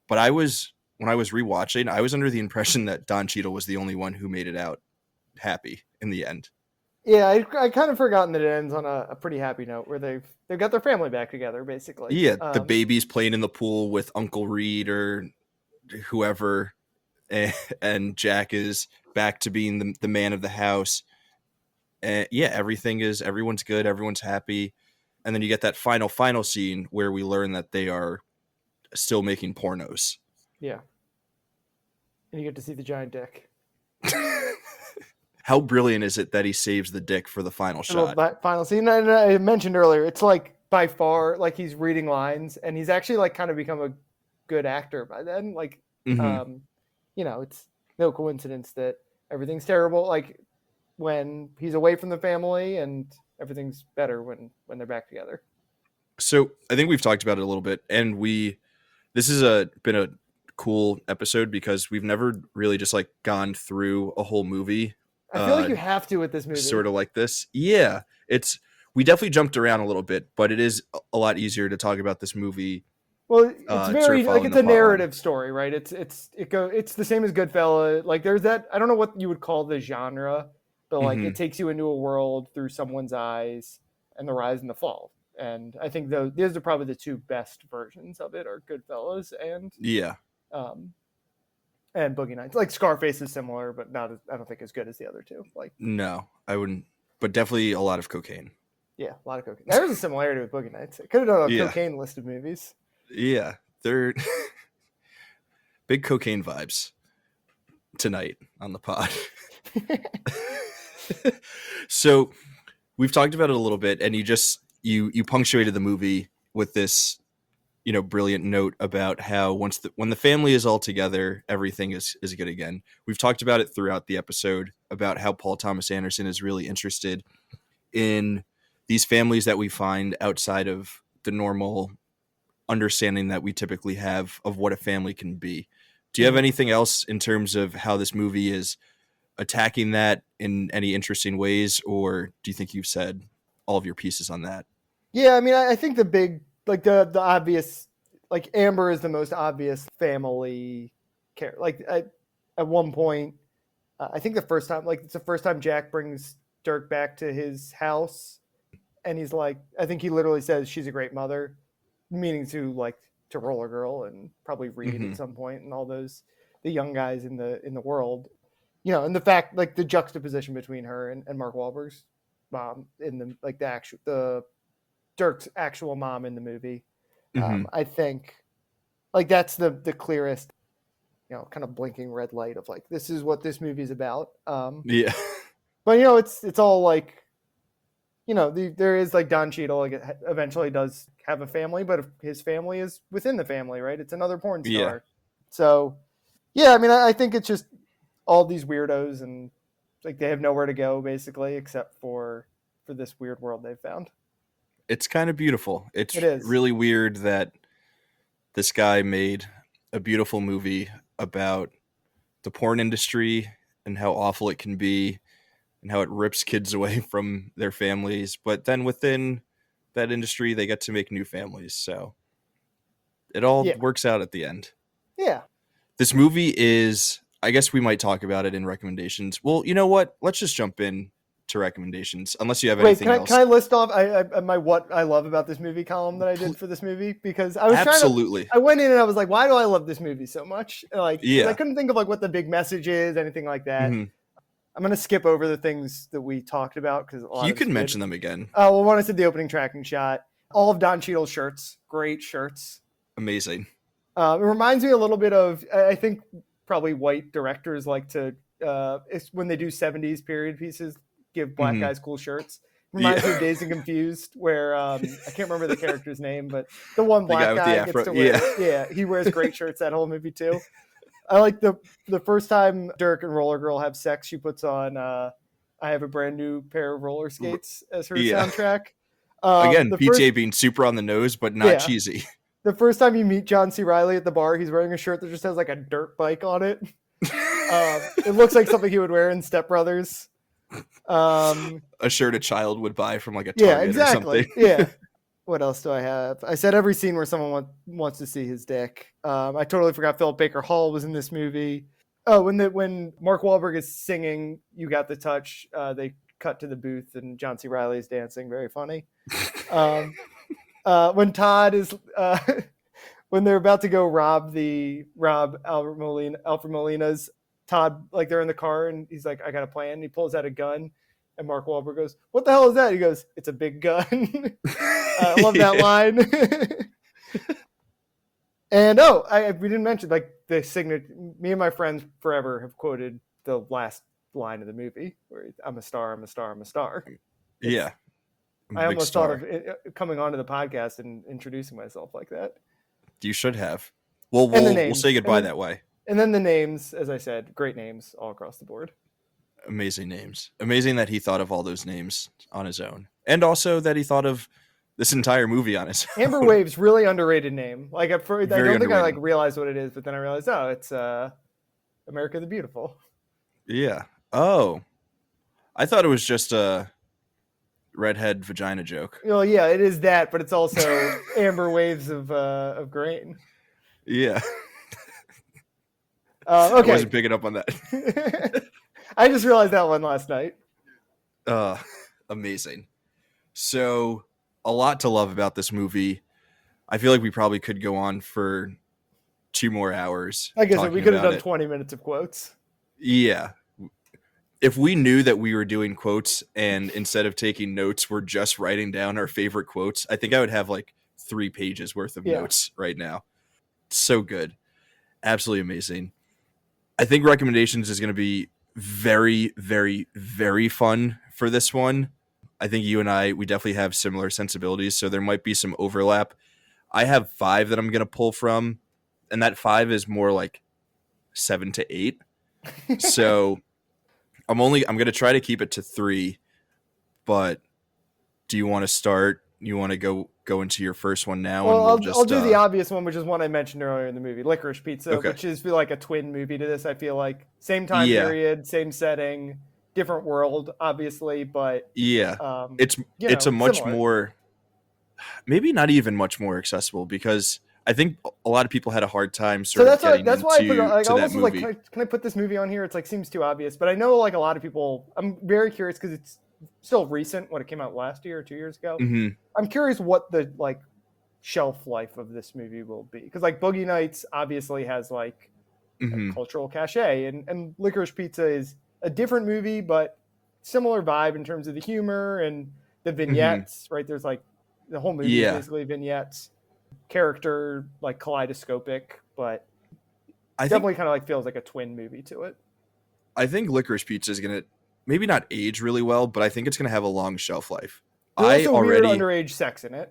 But when I was rewatching, I was under the impression that Don Cheadle was the only one who made it out happy in the end. yeah, I kind of forgotten that it ends on a pretty happy note where they've got their family back together, basically. Yeah, the baby's playing in the pool with Uncle Reed or whoever, and Jack is back to being the man of the house. And yeah, everyone's good, everyone's happy, and then you get that final scene where we learn that they are still making pornos. Yeah, and you get to see the giant dick. How brilliant is it that he saves the dick for the final shot? That final scene, and I mentioned earlier, it's like by far like he's reading lines, and he's actually like kind of become a good actor by then. Like, Mm-hmm. it's no coincidence that everything's terrible. Like when he's away from the family, and everything's better when they're back together. So I think we've talked about it a little bit, and this is been a cool episode because we've never really just like gone through a whole movie I feel like you have to with this movie. sort of like this. Yeah, we definitely jumped around a little bit, but it is a lot easier to talk about this movie. Well, it's Sort very of like following it's the a plot line. narrative story, right? It's the same as Goodfella. Like there's that, I don't know what you would call the genre, but like Mm-hmm. it takes you into a world through someone's eyes, and the rise and the fall. And I think those are probably the two best versions of it are Goodfellas Yeah, um and Boogie Nights. Like Scarface is similar, but not as, I don't think as good as the other two. Like no, I wouldn't, but definitely a lot of cocaine. yeah, a lot of cocaine. There's a similarity with Boogie Nights. I could have done a Yeah, cocaine list of movies. yeah, they're big cocaine vibes tonight on the pod. So we've talked about it a little bit, and you punctuated the movie with this brilliant note about how when the family is all together, everything is good again. We've talked about it throughout the episode about how Paul Thomas Anderson is really interested in these families that we find outside of the normal understanding that we typically have of what a family can be. Do you have anything else in terms of how this movie is attacking that in any interesting ways, or do you think you've said all of your pieces on that? Yeah, I mean, I think the big, like the obvious, like Amber is the most obvious family care. Like at one point, I think the first time, like it's the first time Jack brings Dirk back to his house, and he's like, I think he literally says she's a great mother, meaning to Roller Girl and probably Reed Mm-hmm. at some point, and all the young guys in the world, and the fact like the juxtaposition between her and Mark Wahlberg's mom in the Dirk's actual mom in the movie. Mm-hmm. I think like that's the clearest, kind of blinking red light of like this is what this movie's about. Yeah. But it's all like, there is like Don Cheadle like eventually does have a family, but his family is within the family, right? It's another porn Yeah. star. So yeah, I mean, I think it's just all these weirdos, and like they have nowhere to go basically except for this weird world they've found. It's kind of beautiful. It's It is. really weird that this guy made a beautiful movie about the porn industry and how awful it can be and how it rips kids away from their families. But then within that industry, they get to make new families. So it all Yeah. works out at the end. Yeah. This movie is, I guess we might talk about it in recommendations. Well, you know what? Let's just jump in to recommendations, unless you have Wait, anything else. can I list off my what I love about this movie column that I did for this movie? Because I was Absolutely. I went in and I was like, why do I love this movie so much? And like, 'cause Yeah. I couldn't think of like what the big message is, anything like that. Mhm. I'm gonna skip over the things that we talked about because You can mention them again. Well, when I said the opening tracking shot, all of Don Cheadle's shirts, great shirts. Amazing. It reminds me a little bit of, I think probably white directors like to, it's when they do 70s period pieces, give black guys cool shirts. Reminds me of Dazed and Confused, where I can't remember the character's name, but the one black guy gets to wear, he wears great shirts that whole movie too. I like the first time Dirk and Roller Girl have sex, she puts on I have a brand new pair of roller skates as her soundtrack. Again, PTA being super on the nose, but not cheesy. The first time you meet John C. Reilly at the bar, he's wearing a shirt that just has like a dirt bike on it. It looks like something he would wear in Step Brothers. A shirt a child would buy from like a Target or something. Yeah. What else do I have? I said every scene where someone wants to see his dick. I totally forgot Philip Baker Hall was in this movie. Oh, when Mark Wahlberg is singing "You Got the Touch," they cut to the booth and John C. Reilly is dancing. Very funny. When Todd is when they're about to go rob Alfred Molina's, Todd, like they're in the car and he's like, I got a plan. And he pulls out a gun and Mark Wahlberg goes, what the hell is that? He goes, it's a big gun. I love that line. And we didn't mention like the signature. Me and my friends forever have quoted the last line of the movie where I'm a star, I'm a star, I'm a star. Yeah. I almost thought of coming onto the podcast and introducing myself like that. You should have. Well, we'll say goodbye that way. And then the names, as I said, great names all across the board. Amazing names. Amazing that he thought of all those names on his own. And also that he thought of this entire movie on his own. Amber Wave's really underrated name. Like I don't think I like realized what it is, but then I realized, it's America the Beautiful. Yeah. Oh. I thought it was just a redhead vagina joke. Well, yeah, it is that, but it's also amber waves of grain. Yeah. Okay. I wasn't picking up on that. I just realized that one last night. Amazing. So, a lot to love about this movie. I feel like we probably could go on for 2 more hours. I guess we could have done 20 minutes of quotes. Yeah. If we knew that we were doing quotes and instead of taking notes, we're just writing down our favorite quotes, I think I would have like 3 pages worth of notes right now. So good. Absolutely amazing. I think recommendations is going to be very, very, very fun for this one. I think you and we definitely have similar sensibilities, so there might be some overlap. I have 5 that I'm going to pull from, and that 5 is more like 7 to 8. So I'm going to try to keep it to 3, but do you want to start? You want to go into your first one now? Well, and I'll do the obvious one, which is one I mentioned earlier in the movie, Licorice Pizza, which is like a twin movie to this. I feel like same time period, same setting, different world, obviously, but it's a much more, maybe not even much more accessible, because I think a lot of people had a hard time that's why I put it, like, I almost was like, can I put this movie on here? It's like seems too obvious, but I know like a lot of people. I'm very curious because it's still recent when it came out last year or 2 years ago. Mm-hmm. I'm curious what the like shelf life of this movie will be, because like Boogie Nights obviously has like a cultural cachet, and Licorice Pizza is a different movie but similar vibe in terms of the humor and the vignettes. Right, there's like the whole movie is basically vignettes, character like kaleidoscopic, but I definitely kind of like feels like a twin movie to it. I think Licorice Pizza is gonna maybe not age really well, but I think it's gonna have a long shelf life. There's also weird underage sex in it,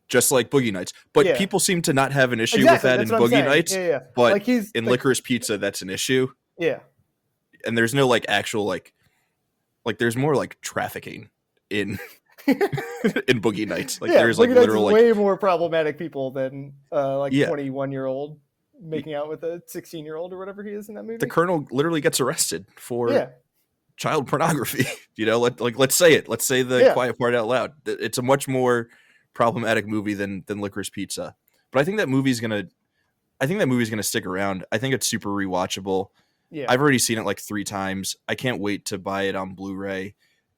just like Boogie Nights. But people seem to not have an issue with that in Boogie Nights. Yeah. But like in Licorice Pizza, that's an issue. Yeah. And there's no like actual like there's more like trafficking in in Boogie Nights. Like there's like Boogie literal Nights is like way more problematic people than 21-year-old making out with a 16-year-old or whatever he is in that movie. The Colonel literally gets arrested for child pornography. Let's say it. Let's say the quiet part out loud. It's a much more problematic movie than Licorice Pizza. But I think that movie's gonna stick around. I think it's super rewatchable. Yeah. I've already seen it like 3 times. I can't wait to buy it on Blu-ray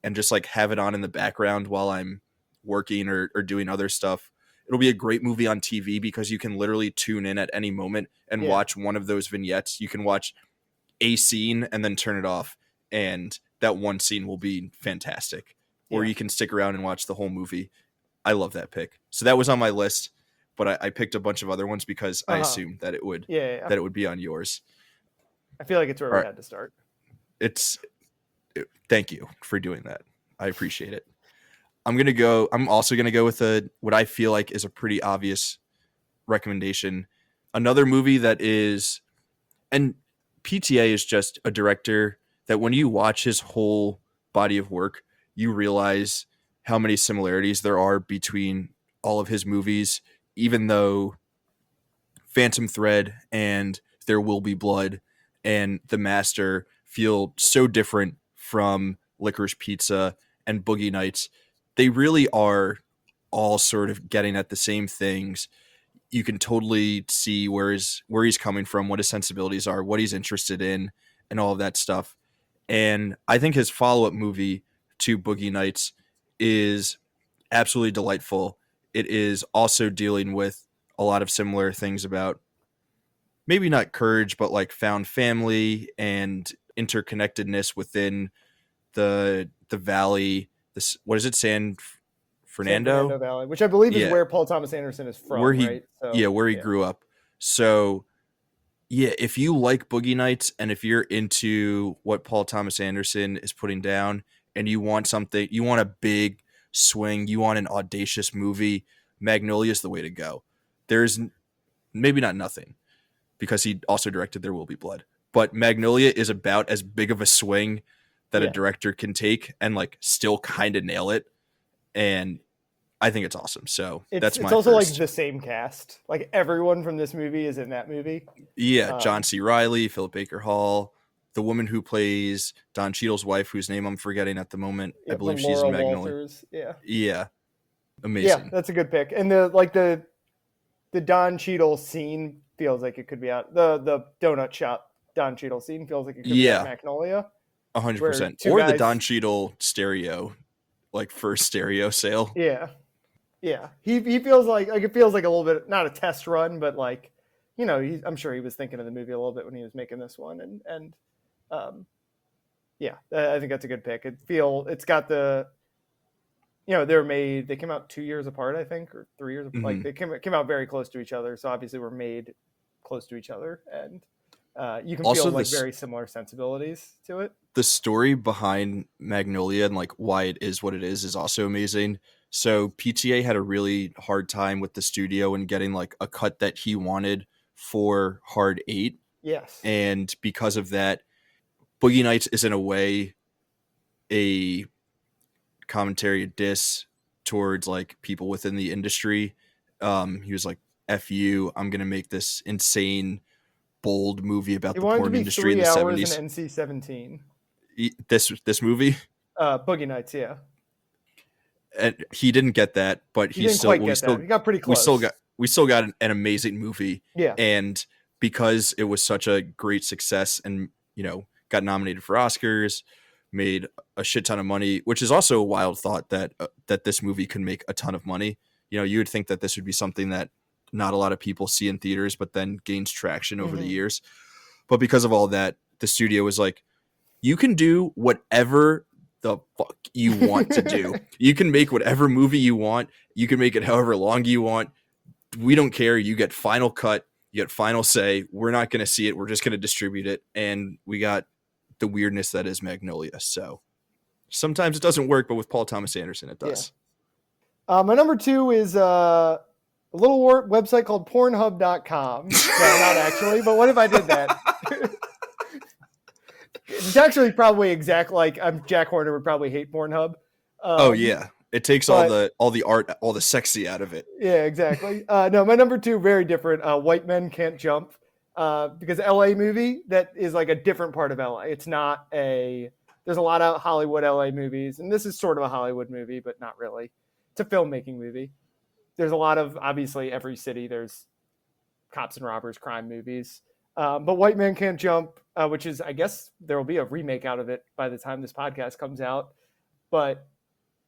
and just like have it on in the background while I'm working or doing other stuff. It'll be a great movie on TV because you can literally tune in at any moment and Yeah. watch one of those vignettes. You can watch a scene and then turn it off, and that one scene will be fantastic. Or Yeah. you can stick around and watch the whole movie. I love that pick. So that was on my list, but I picked a bunch of other ones because I Uh-huh. assumed that it would Yeah. be on yours. I feel like it's where All we right, had to start. thank you for doing that. I appreciate it. I'm also gonna go with what I feel like is a pretty obvious recommendation. Another movie that is, and PTA is just a director that when you watch his whole body of work, you realize how many similarities there are between all of his movies, even though Phantom Thread and There Will Be Blood and The Master feel so different from Licorice Pizza and Boogie Nights. They really are all sort of getting at the same things. You can totally see where he's coming from, what his sensibilities are, what he's interested in, and all of that stuff. And I think his follow-up movie to Boogie Nights is absolutely delightful. It is also dealing with a lot of similar things about maybe not courage, but like found family and interconnectedness within the valley. This, what is it, San Fernando? Fernando Valley, which I believe is Yeah, where Paul Thomas Anderson is where from, he right? So where he yeah. grew up. So yeah, if you like Boogie Nights and if you're into what Paul Thomas Anderson is putting down and you want something, you want a big swing, you want an audacious movie, Magnolia is the way to go. There's maybe not nothing because he also directed There Will Be Blood, but Magnolia is about as big of a swing that a Yeah. director can take and like still kind of nail it. And I think it's awesome. So It's that's it's my also like first. the same cast. Like everyone from this movie is in that movie. Yeah, John Um, C. Riley, Philip Baker Hall, the woman who plays Don Cheadle's wife, whose name I'm forgetting at the moment. I yeah, believe she's in Laura Magnolia. Walters. Yeah. Yeah, Yeah, amazing. that's a good pick. And the Don Cheadle scene feels like it could be out. The donut shop Don Cheadle scene feels like it could be out Yeah, Magnolia, where 100%. two Or the Don guys. Cheadle stereo, like first stereo sale. Yeah, yeah. He feels like it feels like a little bit not a test run, but like I'm sure he was thinking of the movie a little bit when he was making this one, and um, yeah, I think that's a good pick. It's got the they came out 2 years apart, I think, or 3 years. Like Hmm. they came out very close to each other, so obviously were made close to each other, and you can feel Also, like this very similar sensibilities to it. the story behind Magnolia and like why it is what it is also amazing. So PTA had a really hard time with the studio and getting like a cut that he wanted for Hard 8. Yes. And because of that, Boogie Nights is in a way a commentary, a diss towards like people within the industry. He was like, "F you, I'm gonna make this insane, bold movie He about the wanted to porn be industry in the 3 hours in '70s." NC-17. This movie, Boogie Nights, yeah. and he didn't get that, but He didn't quite get that. He got pretty close. we still got an amazing movie, Yeah. and because it was such a great success, and got nominated for Oscars, made a shit ton of money, which is also a wild thought that this movie could make a ton of money. You would think that this would be something that not a lot of people see in theaters, but then gains traction over the Hmm. years. But because of all that, the studio was like, you can do whatever the fuck you want to do. You can make whatever movie you want. You can make it however long you want. We don't care. You get final cut. You get final say. We're not going to see it. We're just going to distribute it. And we got the weirdness that is Magnolia. So sometimes it doesn't work, but with Paul Thomas Anderson, it Yeah. does. My number two is a little website called Pornhub.com. No, not actually, but what if I did that? It's actually probably like Jack Horner would probably hate Pornhub. Oh yeah, it takes But all the art, all the sexy out of it. yeah, exactly. No, my number two, very different. White Men Can't Jump. Because LA movie that is like a different part of LA. It's not there's a lot of Hollywood LA movies, and this is sort of a Hollywood movie, but not really. It's a filmmaking movie. There's a lot of, obviously, every city there's cops and robbers, crime movies. But White Man Can't Jump, which is, I guess there will be a remake out of it by the time this podcast comes out. but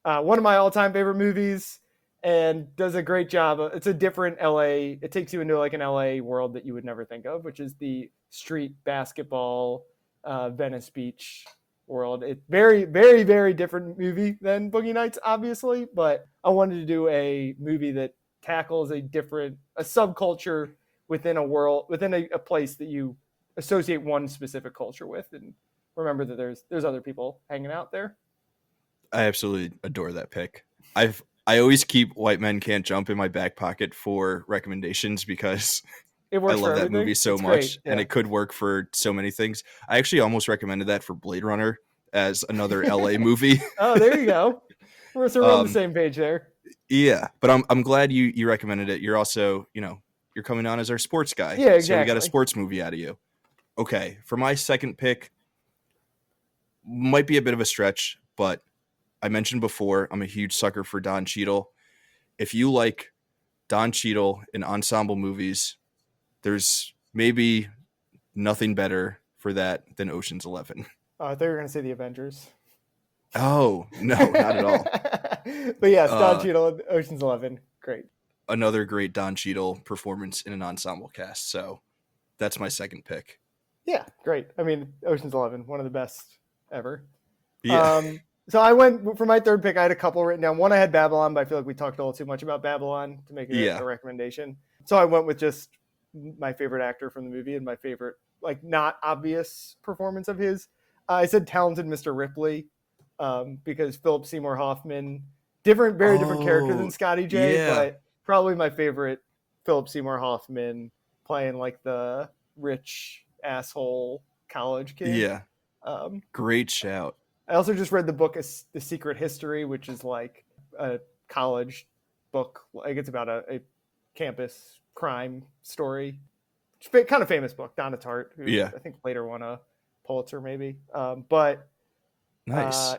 one of my all-time favorite movies, and does a great job. It's a different LA. It takes you into like an LA world that you would never think of, which is the street basketball, Venice Beach world. It's very, very, very different movie than Boogie Nights, obviously, but I wanted to do a movie that tackles a subculture within a world, within a place that you associate one specific culture with, and remember that there's other people hanging out there. I absolutely adore that pick. I always keep White Men Can't Jump in my back pocket for recommendations because It I works for love that everything. movie so It's much, great. Yeah. and it could work for so many things. I actually almost recommended that for Blade Runner as another LA movie. Oh, there you go. We're on the same page there. Yeah, but I'm glad you recommended it. You're also, you're coming on as our sports guy. Yeah, exactly. So we got a sports movie out of you. Okay, for my second pick, might be a bit of a stretch, but I mentioned before, I'm a huge sucker for Don Cheadle. If you like Don Cheadle in ensemble movies, there's maybe nothing better for that than Ocean's 11. I thought you were going to say the Avengers. Oh, no, not at all. But yes, Don Cheadle, Ocean's 11. Great. Another great Don Cheadle performance in an ensemble cast. So that's my second pick. Yeah, great. I mean, Ocean's 11, one of the best ever. Yeah. So I went for my third pick. I had a couple written down. One, I had Babylon, but I feel like we talked a little too much about Babylon to make it a recommendation. So I went with just my favorite actor from the movie and my favorite, like, not obvious performance of his. I said talented Mr. Ripley because Philip Seymour Hoffman, very different character than Scotty J, but probably my favorite Philip Seymour Hoffman playing like the rich asshole college kid. Yeah. Great shout. I also just read the book The Secret History, which is like a college book. Like it's about a campus crime story. It's kind of famous book. Donna Tartt, who I think later won a Pulitzer, maybe. But nice.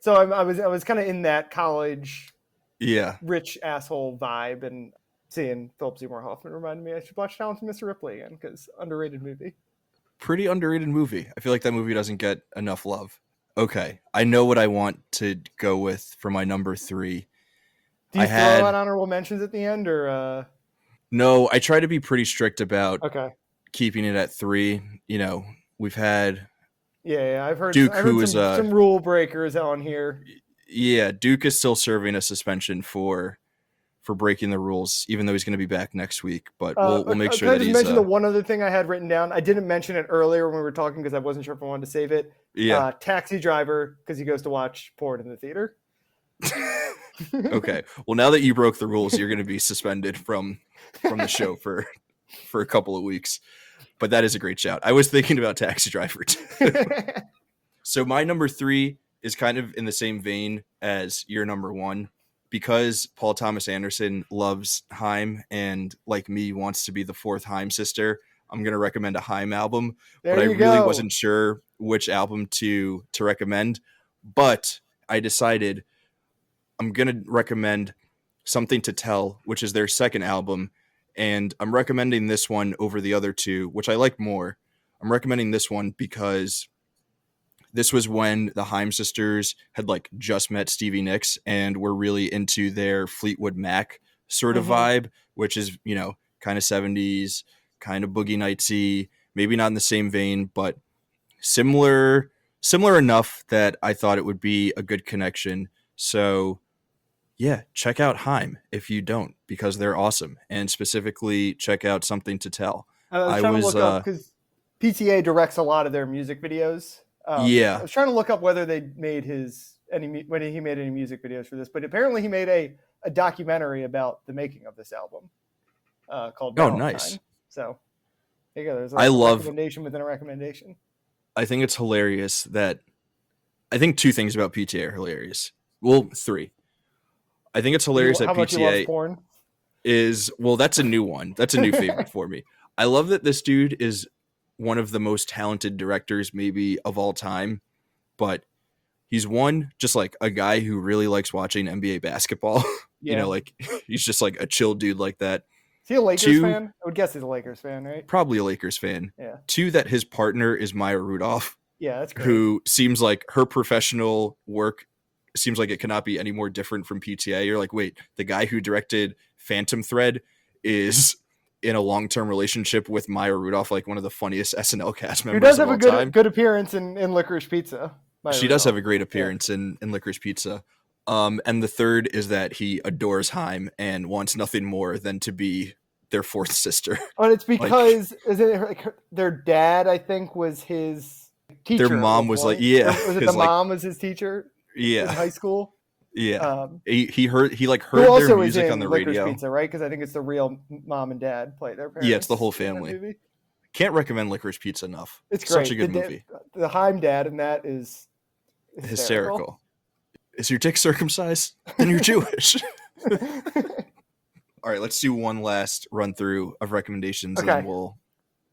So I was kind of in that college, rich asshole vibe, and seeing Philip Seymour Hoffman reminded me I should watch Talented Mr. Ripley again because underrated movie. Pretty underrated movie. I feel like that movie doesn't get enough love. Okay, I know what I want to go with for my number 3. Do you throw out honorable mentions at the end, or? No, I try to be pretty strict about keeping it at 3. We've had I've heard Duke, who is some rule breakers on here. Yeah, Duke is still serving a suspension for breaking the rules, even though he's going to be back next week. But we'll make sure that he's... I just mentioned the one other thing I had written down. I didn't mention it earlier when we were talking because I wasn't sure if I wanted to save it. Yeah. Taxi Driver, because he goes to watch porn in the theater. Okay. Well, now that you broke the rules, you're going to be suspended from the show for a couple of weeks. But that is a great shout. I was thinking about Taxi Driver too. So my number 3 is kind of in the same vein as your number 1. Because Paul Thomas Anderson loves Haim and, like me, wants to be the 4th Haim sister, I'm going to recommend a Haim album. But I really wasn't sure which album to recommend. But I decided I'm going to recommend Something to Tell, which is their second album. And I'm recommending this one over the other 2, which I like more. I'm recommending this one because this was when the Haim sisters had like just met Stevie Nicks and were really into their Fleetwood Mac sort of vibe, which is, kind of 70s, kind of Boogie Nightsy, maybe not in the same vein, but similar enough that I thought it would be a good connection. So yeah, check out Haim if you don't, because they're awesome. And specifically check out Something to Tell. I was trying to look up because PTA directs a lot of their music videos. I was trying to look up whether they made when he made any music videos for this, but apparently he made a documentary about the making of this album called Valentine. Nice. So there you go. There's a recommendation within a recommendation. I think it's hilarious that I think 2 things about PTA are hilarious. Well, 3. I think it's hilarious that how much PTA he loves porn? That's a new one. That's a new favorite for me. I love that this dude is one of the most talented directors maybe of all time, but he's just like a guy who really likes watching NBA basketball. Like he's just like a chill dude like that. Is he a Lakers fan? I would guess he's a Lakers fan, right? Probably a Lakers fan. Yeah. 2, that his partner is Maya Rudolph. Yeah, that's great. Who seems like her professional work seems like it cannot be any more different from PTA. You're like, wait, the guy who directed Phantom Thread is in a long-term relationship with Maya Rudolph, like one of the funniest SNL cast Who members does of have all a time. good appearance in Licorice Pizza. She does have a great appearance in Licorice Pizza. And the third is that he adores Haim and wants nothing more than to be their fourth sister. And it's because is it like their dad, I think, was his teacher. Their mom was like, yeah. Was it the mom was his teacher? Yeah. In high school? Yeah. He heard who their music on the radio. Pizza, right? Because I think it's the real mom and dad play their parents. Yeah, it's the whole family. Can't recommend Licorice Pizza enough. It's great. Such a good movie. The Haim dad in that is hysterical. Is your dick circumcised? Then you're Jewish. All right, let's do one last run through of recommendations, and then we'll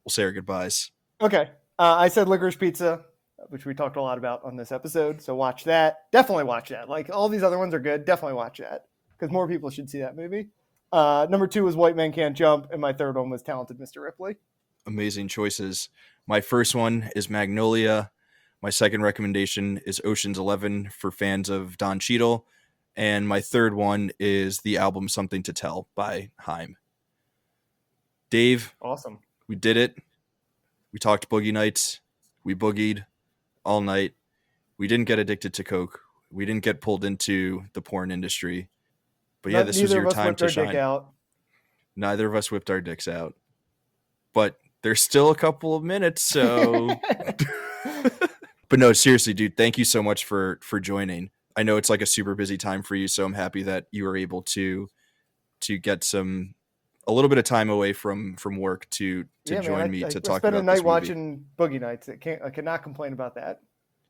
say our goodbyes. Okay. I said Licorice Pizza, which we talked a lot about on this episode. So watch that. Definitely watch that. Like, all these other ones are good. Definitely watch that because more people should see that movie. Number 2 was White Man Can't Jump, and my third one was Talented Mr. Ripley. Amazing choices. My first one is Magnolia. My second recommendation is Ocean's 11 for fans of Don Cheadle. And my third one is the album Something to Tell by Haim. Dave. Awesome. We did it. We talked boogie nights. We boogied all night. We didn't get addicted to coke. We didn't get pulled into the porn industry. But yeah, this was your time to shine. Neither of us whipped our dicks out. But there's still a couple of minutes, so... But no, seriously, dude, thank you so much for joining. I know it's like a super busy time for you, so I'm happy that you were able to get a little bit of time away from work to join me to talk about this movie. I spent a night watching Boogie Nights. I cannot complain about that.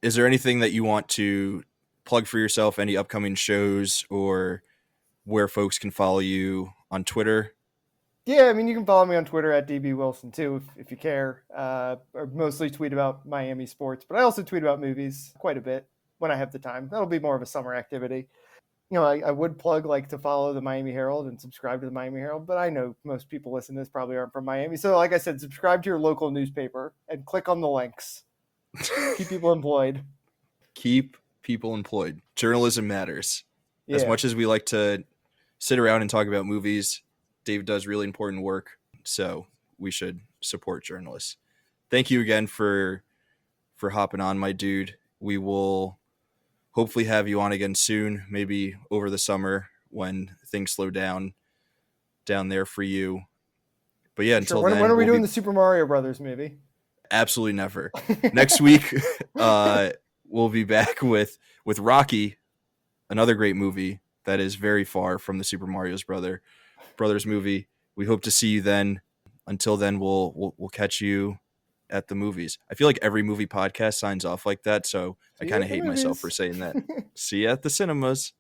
Is there anything that you want to plug for yourself? Any upcoming shows or where folks can follow you on Twitter? Yeah, I mean, you can follow me on Twitter at DBWilson too, if you care. I mostly tweet about Miami sports, but I also tweet about movies quite a bit when I have the time. That'll be more of a summer activity. You know, I would plug like to follow the Miami Herald and subscribe to the Miami Herald, but I know most people listening to this probably aren't from Miami. So like I said, subscribe to your local newspaper and click on the links. Keep people employed. Keep people employed. Journalism matters. Yeah. As much as we like to sit around and talk about movies, Dave does really important work, so we should support journalists. Thank you again for hopping on, my dude. We will hopefully have you on again soon, maybe over the summer when things slow down there for you. But yeah, until then. When are we doing the Super Mario Brothers movie? Absolutely never. Next week, we'll be back with Rocky, another great movie that is very far from the Super Mario Brothers movie. We hope to see you then. Until then, we'll catch you at the movies. I feel like every movie podcast signs off like that, so I kind of hate myself for saying that. See you at the cinemas.